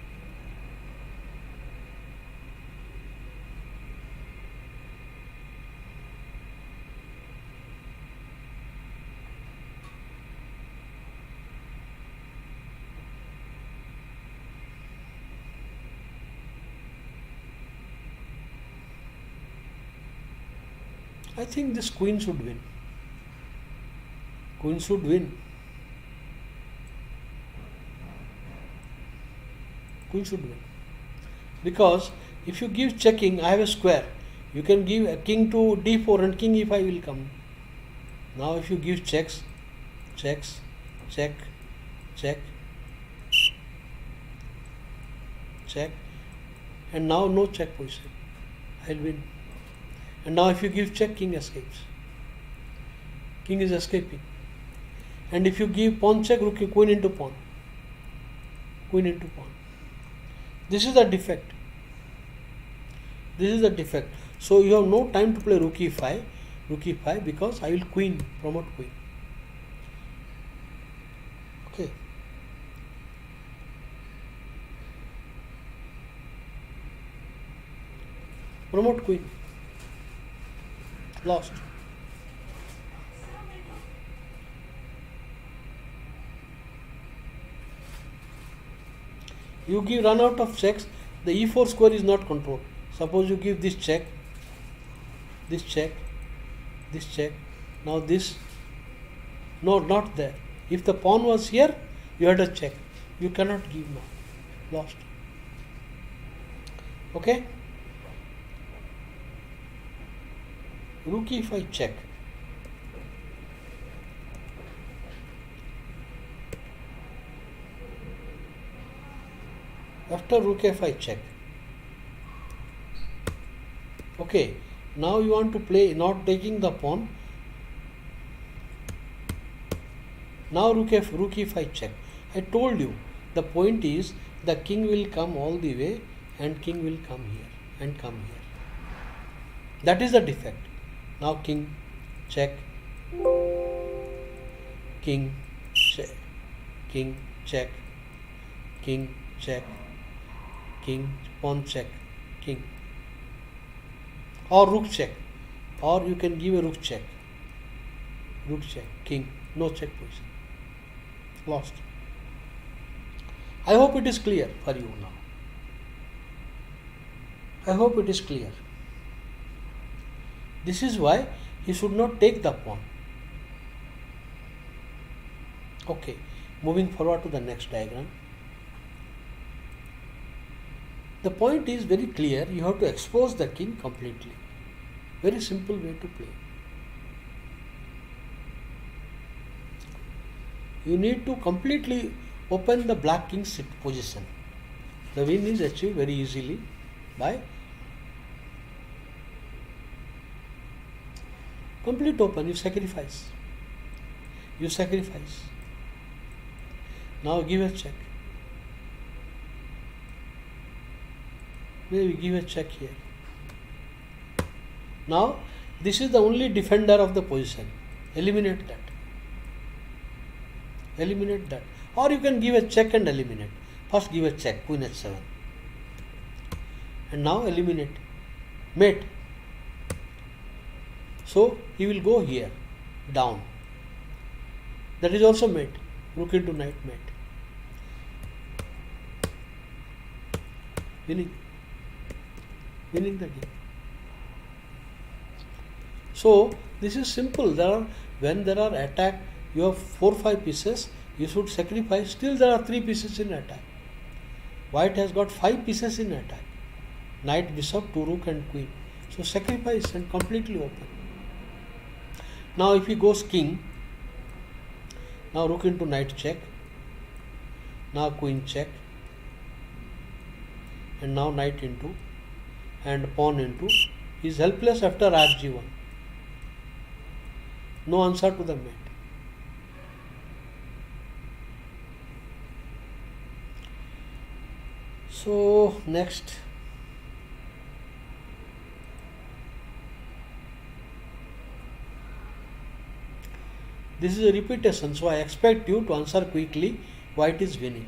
I think this queen should win. Queen should win. Queen should win. Because if you give checking, I have a square. You can give a king to d4 and king e5 will come. Now if you give checks, check, check, and now no check position. I will win. And now if you give check, king escapes. King is escaping. And if you give pawn check, rook, queen into pawn. Queen into pawn. This is the defect. This is the defect. So you have no time to play rook e5 because I will queen, promote queen. Okay. Promote queen. Lost. You give run out of checks, the e4 square is not controlled. Suppose you give this check, this check, this check, now this, no, not there. If the pawn was here, you had a check. You cannot give now. Lost. Okay? Rook e5 check. After rook f5 check. Okay, now you want to play not taking the pawn. Now rook e5 check. I told you the point is the king will come all the way and king will come here and come here. That is the defect. Now king check, king check, king check, king check, king, pawn check, king, or rook check, or you can give a rook check, king, no check position, lost. I hope it is clear for you now. I hope it is clear. This is why he should not take the pawn. Okay, moving forward to the next diagram. The point is very clear. You have to expose the king completely. Very simple way to play. You need to completely open the black king's position. The win is achieved very easily by complete open. You sacrifice. Now give a check. Maybe give a check here. Now this is the only defender of the position. Eliminate that. Or you can give a check and eliminate. First give a check, queen h7. And now eliminate. Mate. So he will go here, down. That is also mate. Rook into knight mate. Winning. Winning the game. So this is simple. When there are attack, you have 4-5 pieces. You should sacrifice. Still there are 3 pieces in attack. White has got 5 pieces in attack. Knight, bishop, 2 rook and queen. So sacrifice and completely open. Now if he goes king, now rook into knight check. Now queen check. And now knight into and pawn into. He is helpless after rg1. No answer to the mate. So next, this is a repetition, so I expect you to answer quickly. White is winning.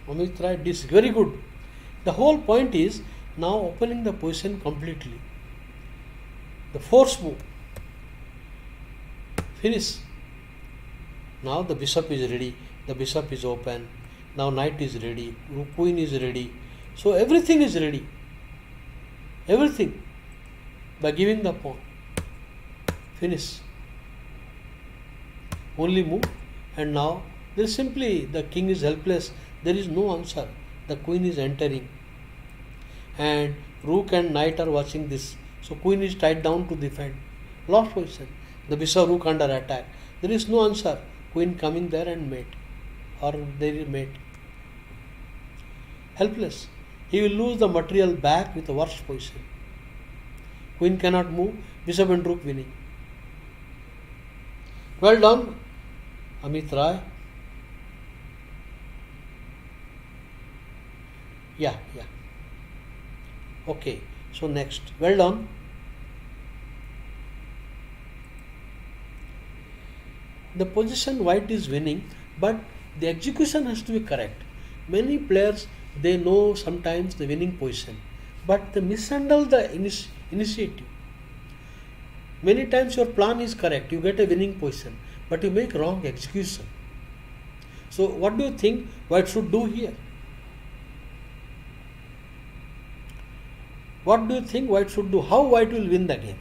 Amit Rai, this very good. The whole point is now opening the position completely. The force move. Finish. Now the bishop is ready. The bishop is open. Now knight is ready. Queen is ready. So everything is ready. Everything. By giving the pawn. Finish. Only move. And now there is simply the king is helpless. There is no answer. The queen is entering. And rook and knight are watching this. So queen is tied down to defend. Lost position. The bishop rook under attack. There is no answer. Queen coming there and mate. Or there is mate. Helpless. He will lose the material back with a worse position. Queen cannot move. Bishop and rook winning. Well done, Amit Rai. Yeah. Okay. So next. Well done. The position white is winning, but the execution has to be correct. Many players, they know sometimes the winning position, but they mishandle the initiative. Many times your plan is correct, you get a winning position, but you make wrong execution. So what do you think white should do here? What do you think white should do? How white will win the game?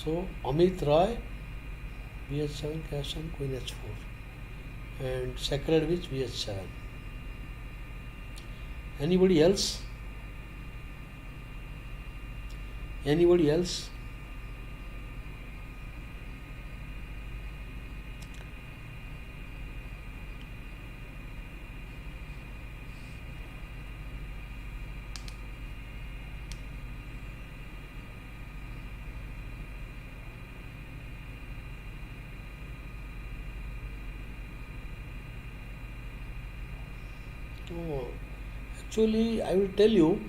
So Amit Roy, BH7, Casson, Queen H4, and Sacred BH7. Anybody else? Anybody else? Oh, actually, I will tell you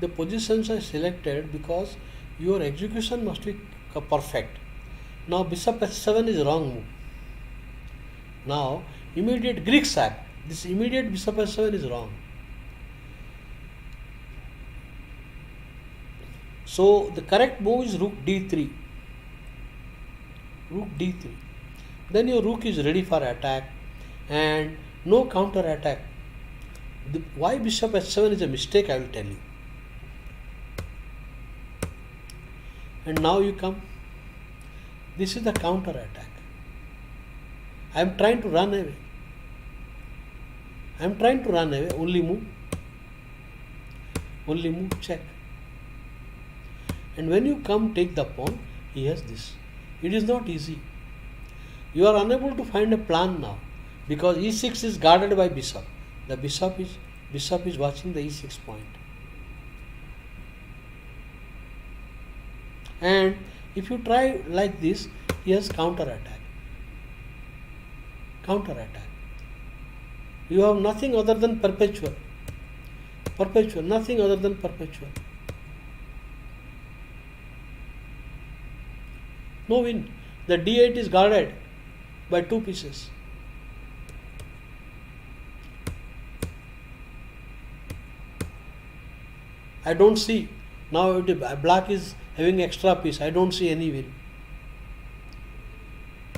the positions are selected because your execution must be perfect. Now, Bishop H7 is wrong move. Now, immediate Greek sack. This immediate Bishop H7 is wrong. So, the correct move is Rook D3. Rook D3. Then your Rook is ready for attack and no counter attack. Why Bishop H7 is a mistake, I will tell you. And now you come. This is the counter attack. I am trying to run away. Only move. Check. And when you come take the pawn, he has this. It is not easy. You are unable to find a plan now because E6 is guarded by bishop. The bishop is watching the E6 point. And if you try like this, he has counter attack. You have nothing other than perpetual. Nothing other than perpetual. No win. The D8 is guarded by two pieces. I don't see. Now black is having extra piece. I don't see any win.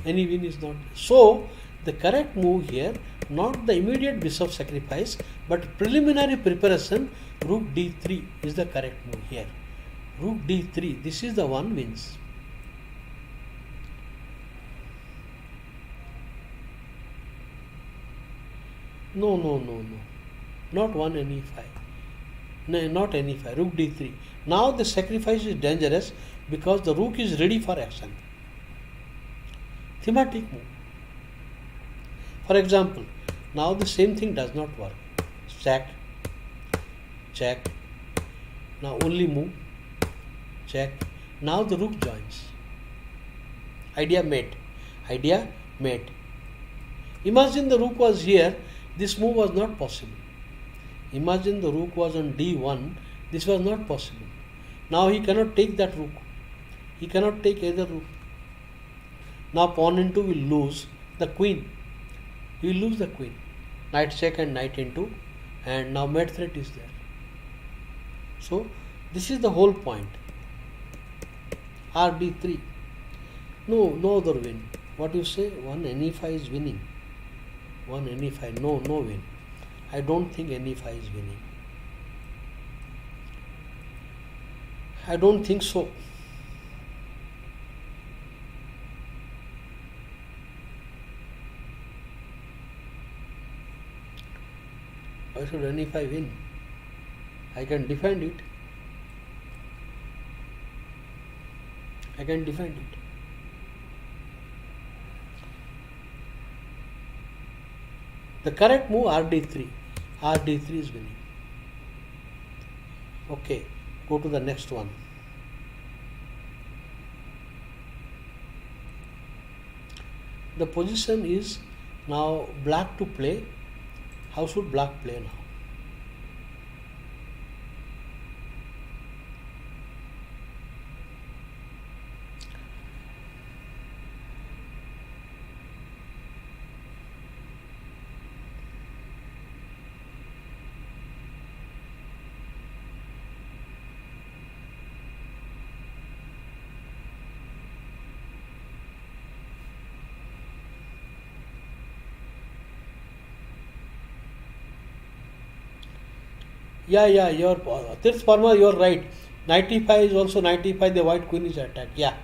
Any win is not. So, the correct move here, not the immediate bishop sacrifice, but preliminary preparation, Rook D3 is the correct move here. Rook D3, this is the one wins. No. Not 1 and E5. No, not any 5, Rook D3. Now the sacrifice is dangerous because the rook is ready for action. Thematic move. For example, now the same thing does not work. Check. Now only move. Check. Now the rook joins. Idea mate. Imagine the rook was here. This move was not possible. Imagine the rook was on D1, this was not possible. Now he cannot take that rook. He cannot take either rook. Now pawn n2 will lose the queen. He will lose the queen. Knight check and knight n2, and now mate threat is there. So this is the whole point. RD3. No other win. What you say? 1 NE5 is winning. 1 NE5. No win. I don't think NE5 is winning. I don't think so. Why should NE5 win? I can defend it. The correct move RD3. RD3 is winning. Okay, go to the next one. The position is now black to play. How should black play now? Yeah, you're Tirth Parma, you're right. 95 is also 95, the white queen is attacked. Yeah.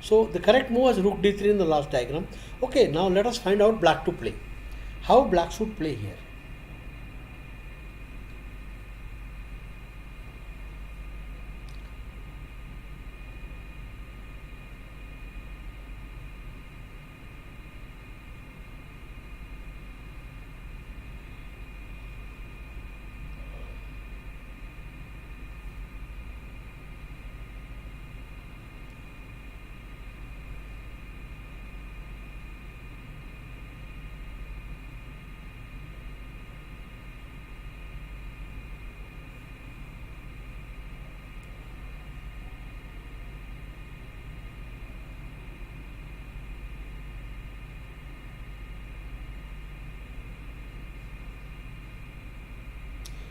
So the correct move was rook d3 in the last diagram. Okay, now let us find out black to play. How black should play here?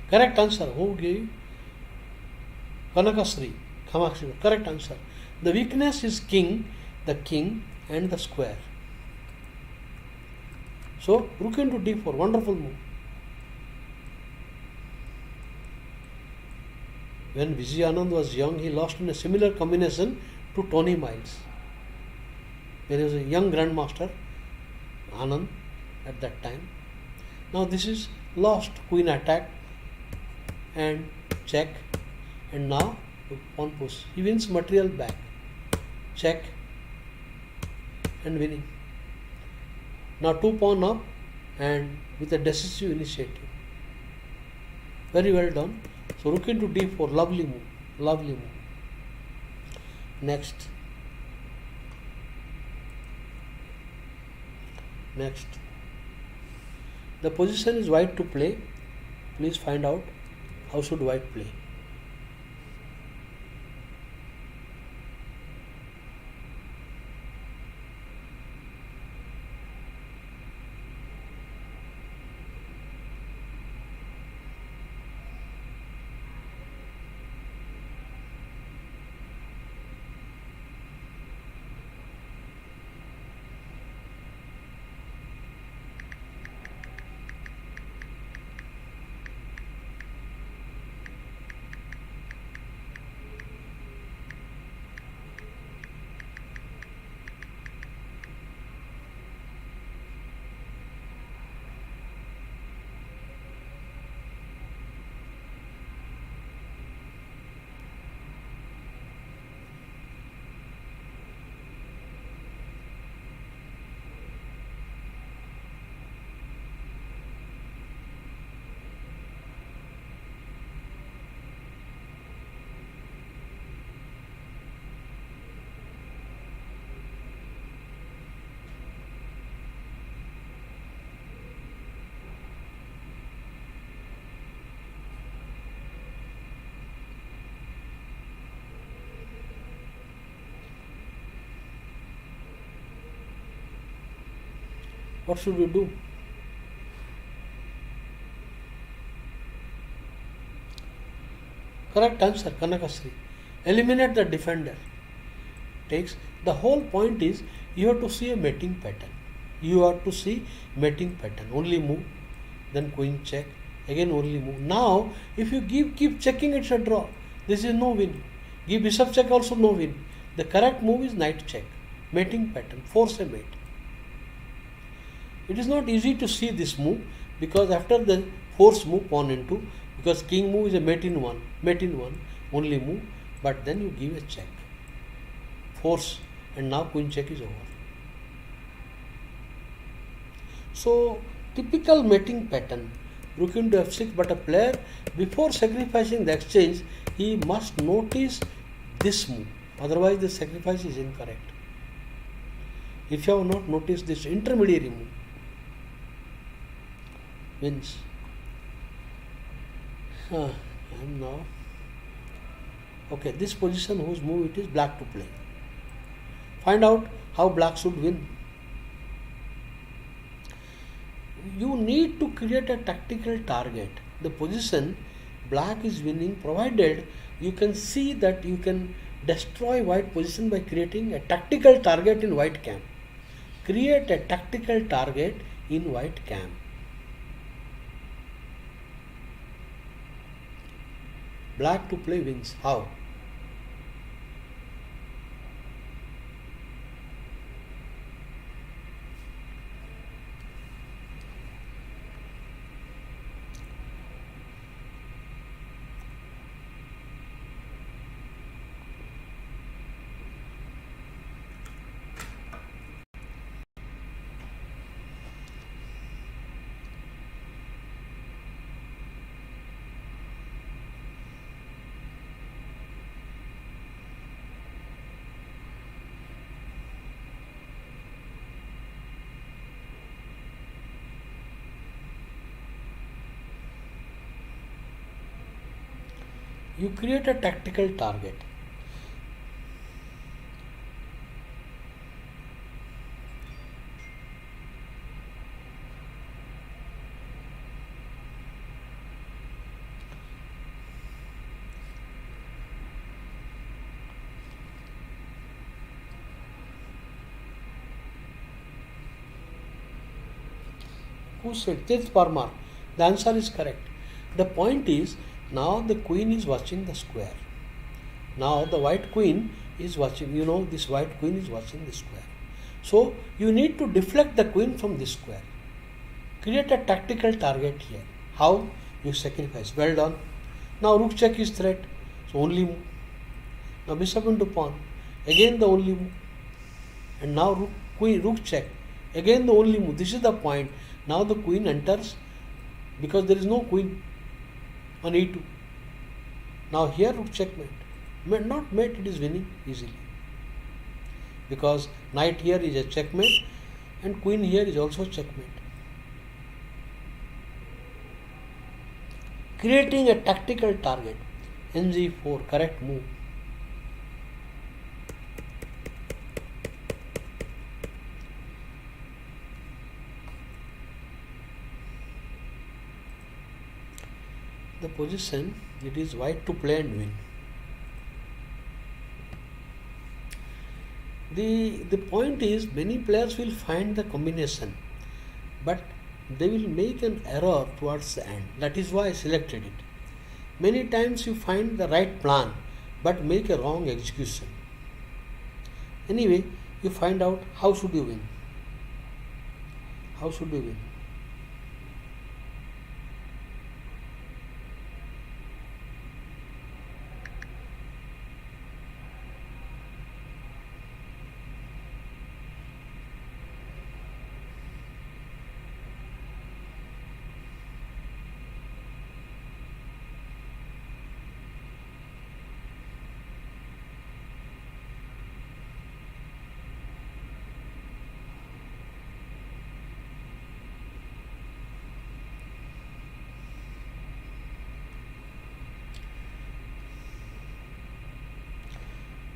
Correct answer. Who gave? Kanakasri. Kamakshi. Correct answer. The weakness is king, the king, and the square. So rook into d4. Wonderful move. When Vijay Anand was young, he lost in a similar combination to Tony Miles. There is a young grandmaster, Anand, at that time. Now this is lost. Queen attack and check, and now pawn push. He wins material back. Check and winning. Now 2 pawn up and with a decisive initiative. Very well done. So rook into d4. Lovely move. Lovely move. Next. Next. The position is white to play. Please find out how should white play. What should we do? Correct answer, Kanakasri. Eliminate the defender. Takes. The whole point is you have to see a mating pattern. You have to see mating pattern. Only move, then queen check, again only move. Now, if you keep checking, it's a draw. This is no win. Give bishop check, also no win. The correct move is knight check. Mating pattern. Force a mate. It is not easy to see this move because after the force move pawn into, because king move is a mate in one, only move, but then you give a check. Force, and now queen check is over. So typical mating pattern, rook into f6, but a player before sacrificing the exchange, he must notice this move, otherwise the sacrifice is incorrect. If you have not noticed this intermediary move, wins. And now, okay, this position whose move it is, black to play. Find out how black should win. You need to create a tactical target. The position black is winning provided you can see that you can destroy white position by creating a tactical target in white camp. Create a tactical target in white camp. Black to play wins. How? You create a tactical target. Who said? Tirth Parmar. The answer is correct. The point is, now the queen is watching the square. Now the white queen is watching, this white queen is watching the square. So you need to deflect the queen from this square. Create a tactical target here. How? You sacrifice. Well done. Now rook check is threat. So only move. Now bishop into pawn. Again the only move. And now rook check. Again the only move. This is the point. Now the queen enters because there is no queen on e2. Now here rook checkmate. Not mate, it is winning easily. Because knight here is a checkmate and queen here is also checkmate. Creating a tactical target. Ng4, correct move. The position, it is white to play and win. The point is, many players will find the combination, but they will make an error towards the end. That is why I selected it. Many times you find the right plan, but make a wrong execution. Anyway, you find out how should you win. How should you win?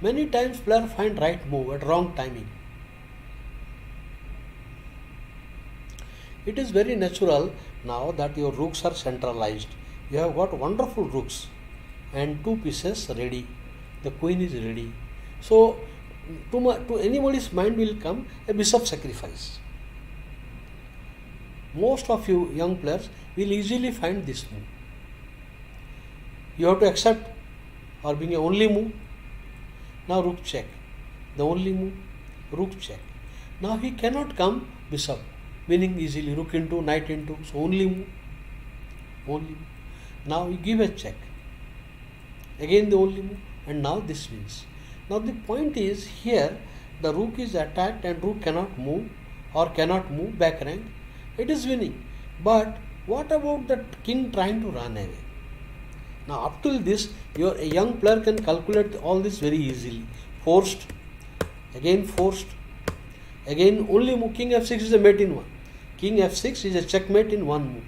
Many times players find right move at wrong timing. It is very natural now that your rooks are centralized. You have got wonderful rooks and two pieces ready. The queen is ready. So to anybody's mind will come a bishop sacrifice. Most of you young players will easily find this move. You have to accept or being a only move. Now rook check. The only move, rook check. Now he cannot come bishop, winning easily. Rook into, knight into. So only move. Only move. Now you give a check. Again the only move. And now this wins. Now the point is here the rook is attacked and rook cannot move or cannot move back rank. It is winning. But what about the king trying to run away? Now up till this, a young player can calculate all this very easily. Forced, again only move. King f6 is a mate in one. King f6 is a checkmate in one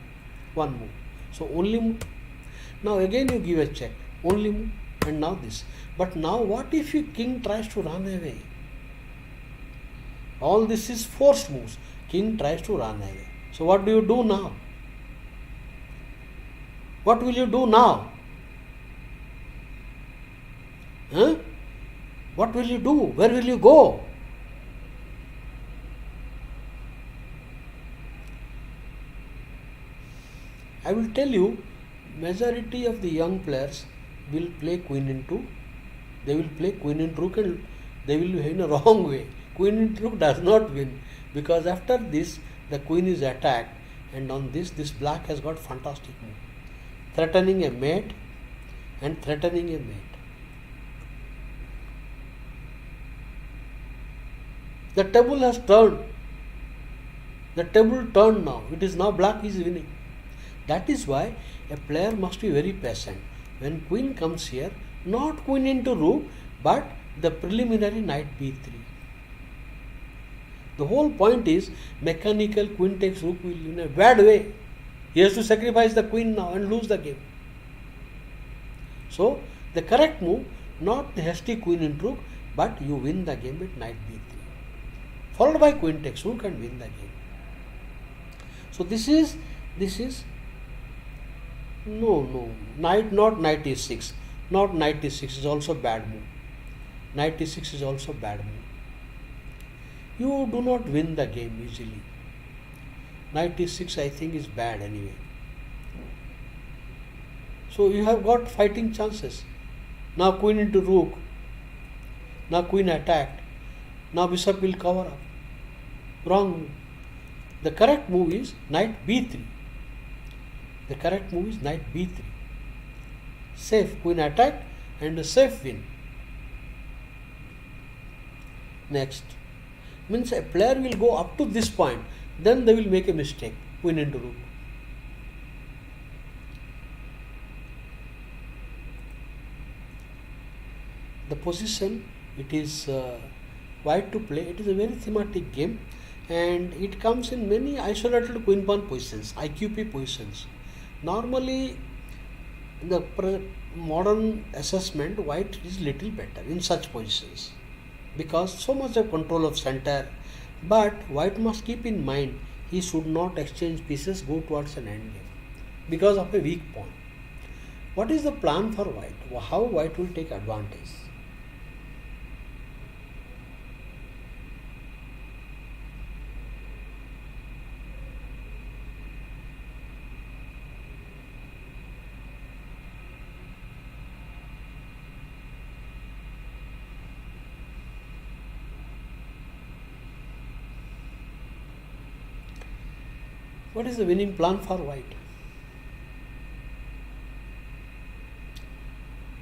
move. So only move. Now again you give a check. Only move. And now this. But now what if your king tries to run away? All this is forced moves. King tries to run away. So what do you do now? What will you do now? Huh? What will you do? Where will you go? I will tell you, majority of the young players will play queen into, they will play queen into rook and they will win a wrong way. Queen into rook does not win because after this the queen is attacked and on this black has got fantastic move. Threatening a mate and threatening a mate. The table has turned. The table turned now. It is now black is winning. That is why a player must be very patient. When queen comes here, not queen into rook, but the preliminary knight b3. The whole point is mechanical queen takes rook will in a bad way. He has to sacrifice the queen now and lose the game. So the correct move, not the hasty queen into rook, but you win the game with knight b3, followed by queen takes rook and win the game. So this is no knight, not knight e6, not knight e6 is also bad move. Knight e6 is also bad move. You do not win the game easily. Knight e6 I think is bad anyway. So you have got fighting chances. Now queen into rook. Now queen attacked. Now bishop will cover up. Wrong move. The correct move is knight b3. The correct move is knight b3. Safe, queen attacked and a safe win. Next. Means a player will go up to this point, then they will make a mistake. Queen into rook. The position, it is white to play. It is a very thematic game, and it comes in many isolated queen pawn positions, IQP positions. Normally, in the modern assessment, white is little better in such positions because so much of control of center. But white must keep in mind he should not exchange pieces, go towards an endgame because of a weak pawn. What is the plan for white? How white will take advantage? What is the winning plan for white?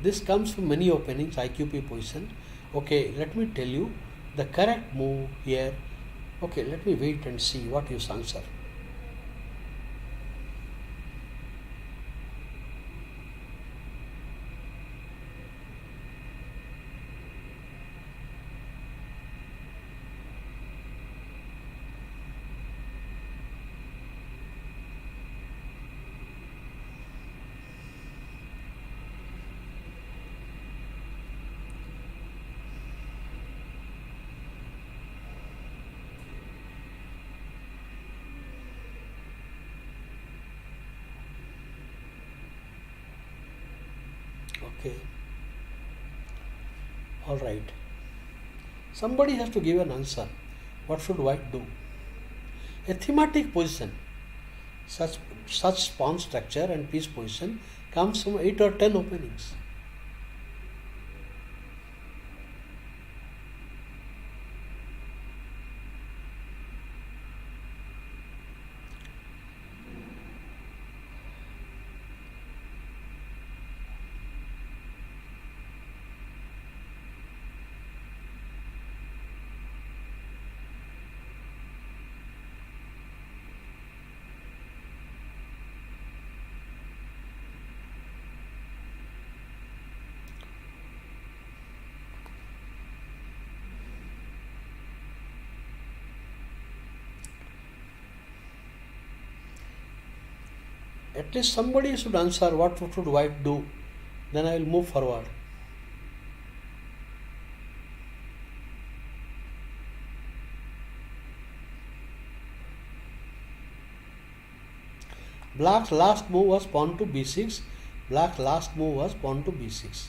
This comes from many openings, IQP position. Okay, let me tell you the correct move here. Okay, let me wait and see what you answer. Okay. All right. Somebody has to give an answer. What should white do? A thematic position, such pawn structure and piece position comes from 8 or 10 openings. At least somebody should answer what should white do. Then I will move forward. Black's last move was pawn to b6. Black's last move was pawn to b6.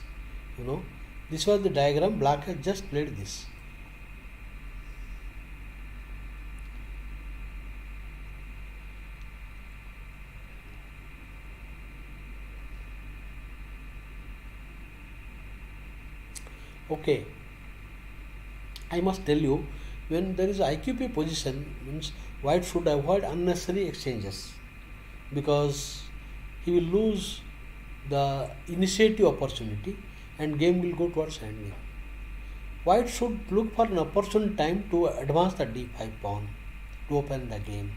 This was the diagram. Black has just played this. Okay, I must tell you, when there is IQP position, means white should avoid unnecessary exchanges because he will lose the initiative opportunity and game will go towards endgame. White should look for an opportune time to advance the d5 pawn to open the game,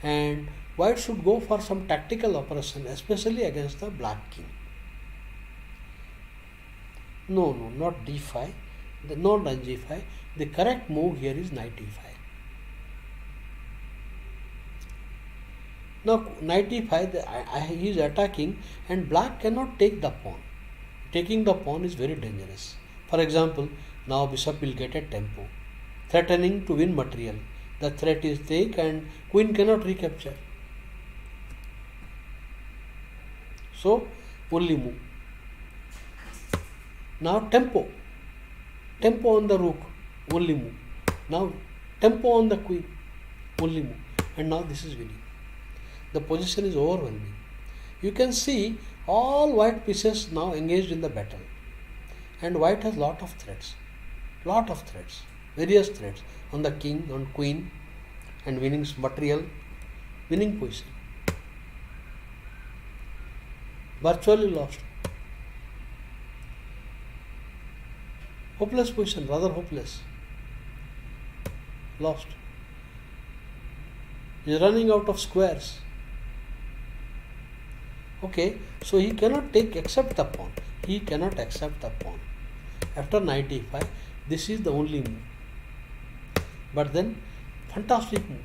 and white should go for some tactical operation, especially against the black king. No, not d5, not on g5. The correct move here is knight e5. Now knight e5, he is attacking and black cannot take the pawn. taking the pawn is very dangerous. For example, now bishop will get a tempo, threatening to win material. The threat is take and queen cannot recapture. So only move. Now tempo on the rook, only move. Now tempo on the queen, only move. And now this is winning. The position is overwhelming. You can see all white pieces now engaged in the battle. And white has lot of threats, various threats on the king, on queen, and winning material, winning position. Virtually lost. Hopeless position, rather hopeless. Lost. He is running out of squares. Okay, so he cannot accept the pawn. He cannot accept the pawn. After knight e5, this is the only move. But then, fantastic move.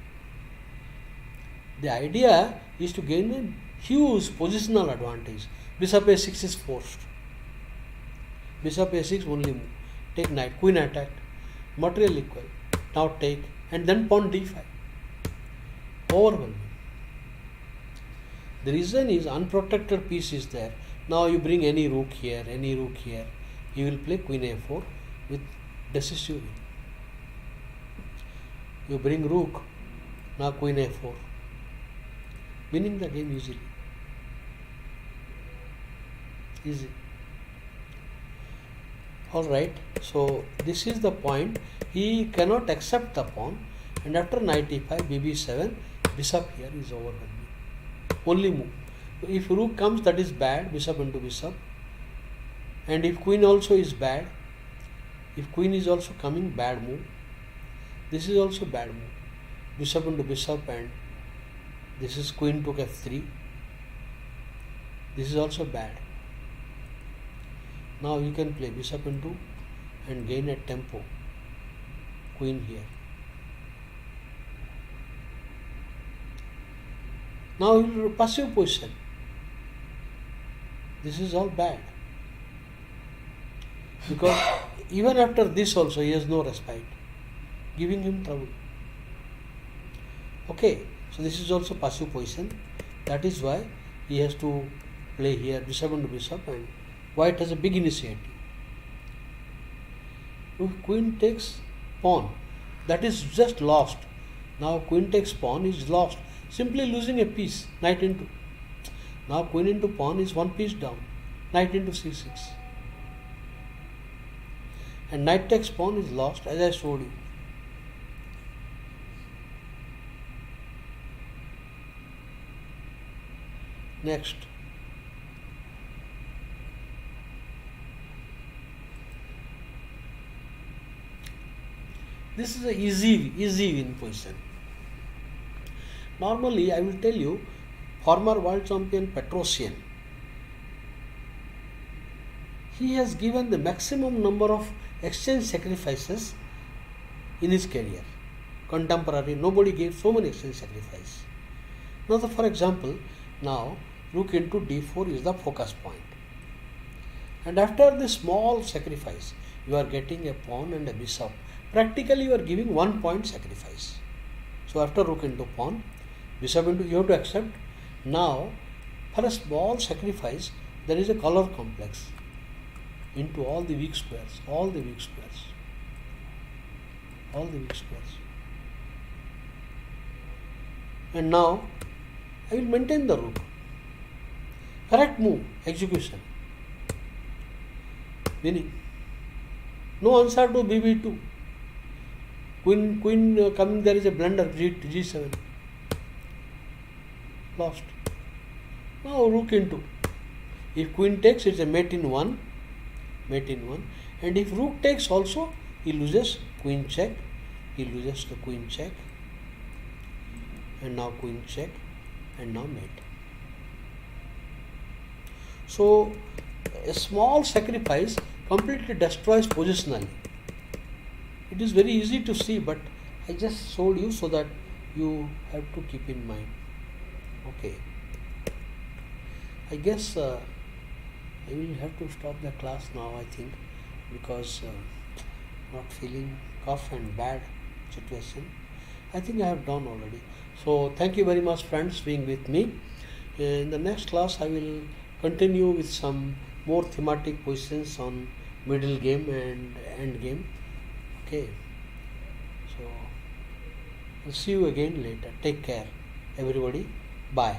The idea is to gain a huge positional advantage. Bishop a6 is forced. Bishop a6 only move. Take knight, queen attacked, material equal. Now take, and then pawn d5. Overwhelming. The reason is unprotected piece is there. Now you bring any rook here. You will play queen a4 with decisive win. You bring rook, now queen a4. Winning the game easily. Easy. Alright, so this is the point. He cannot accept the pawn, and after knight e5, bb7, bishop here is overwhelming. Only move. If rook comes, that is bad, bishop into bishop. And if queen also is bad, if queen is also coming, bad move. This is also bad move. Bishop into bishop, and this is queen took f3. This is also bad. Now you can play bishop into and gain a tempo. Queen here. Now he will passive position. This is all bad. Because even after this also he has no respite, giving him trouble. Okay, so this is also passive position. That is why he has to play here bishop into bishop, and white has a big initiative. If queen takes pawn, that is just lost. Now queen takes pawn is lost, simply losing a piece, knight into. Now queen into pawn is one piece down, knight into c6. And knight takes pawn is lost, as I showed you. Next. This is a easy win position. Normally, I will tell you, former world champion Petrosian, he has given the maximum number of exchange sacrifices in his career. Contemporary, nobody gave so many exchange sacrifices. Now, for example, now rook into d4 is the focus point. And after this small sacrifice, you are getting a pawn and a bishop. Practically, you are giving 1 point sacrifice. So, after rook into pawn, bishop into, you have to accept. Now, for a small sacrifice, there is a color complex into all the weak squares, And now, I will maintain the rook. Correct move, execution. Winning. No answer to bb2. Queen coming, there is a blunder, g7. Lost. Now rook into. If queen takes, it's a mate in one. And if rook takes also, he loses queen check. He loses the queen check. And now queen check. And now mate. So, a small sacrifice completely destroys positionally. It is very easy to see, but I just showed you so that you have to keep in mind. Okay. I guess I will have to stop the class now, I think, because not feeling cough and bad situation. I think I have done already. So thank you very much, friends, being with me. In the next class, I will continue with some more thematic questions on middle game and end game. Okay. So I'll see you again later. Take care, everybody. Bye.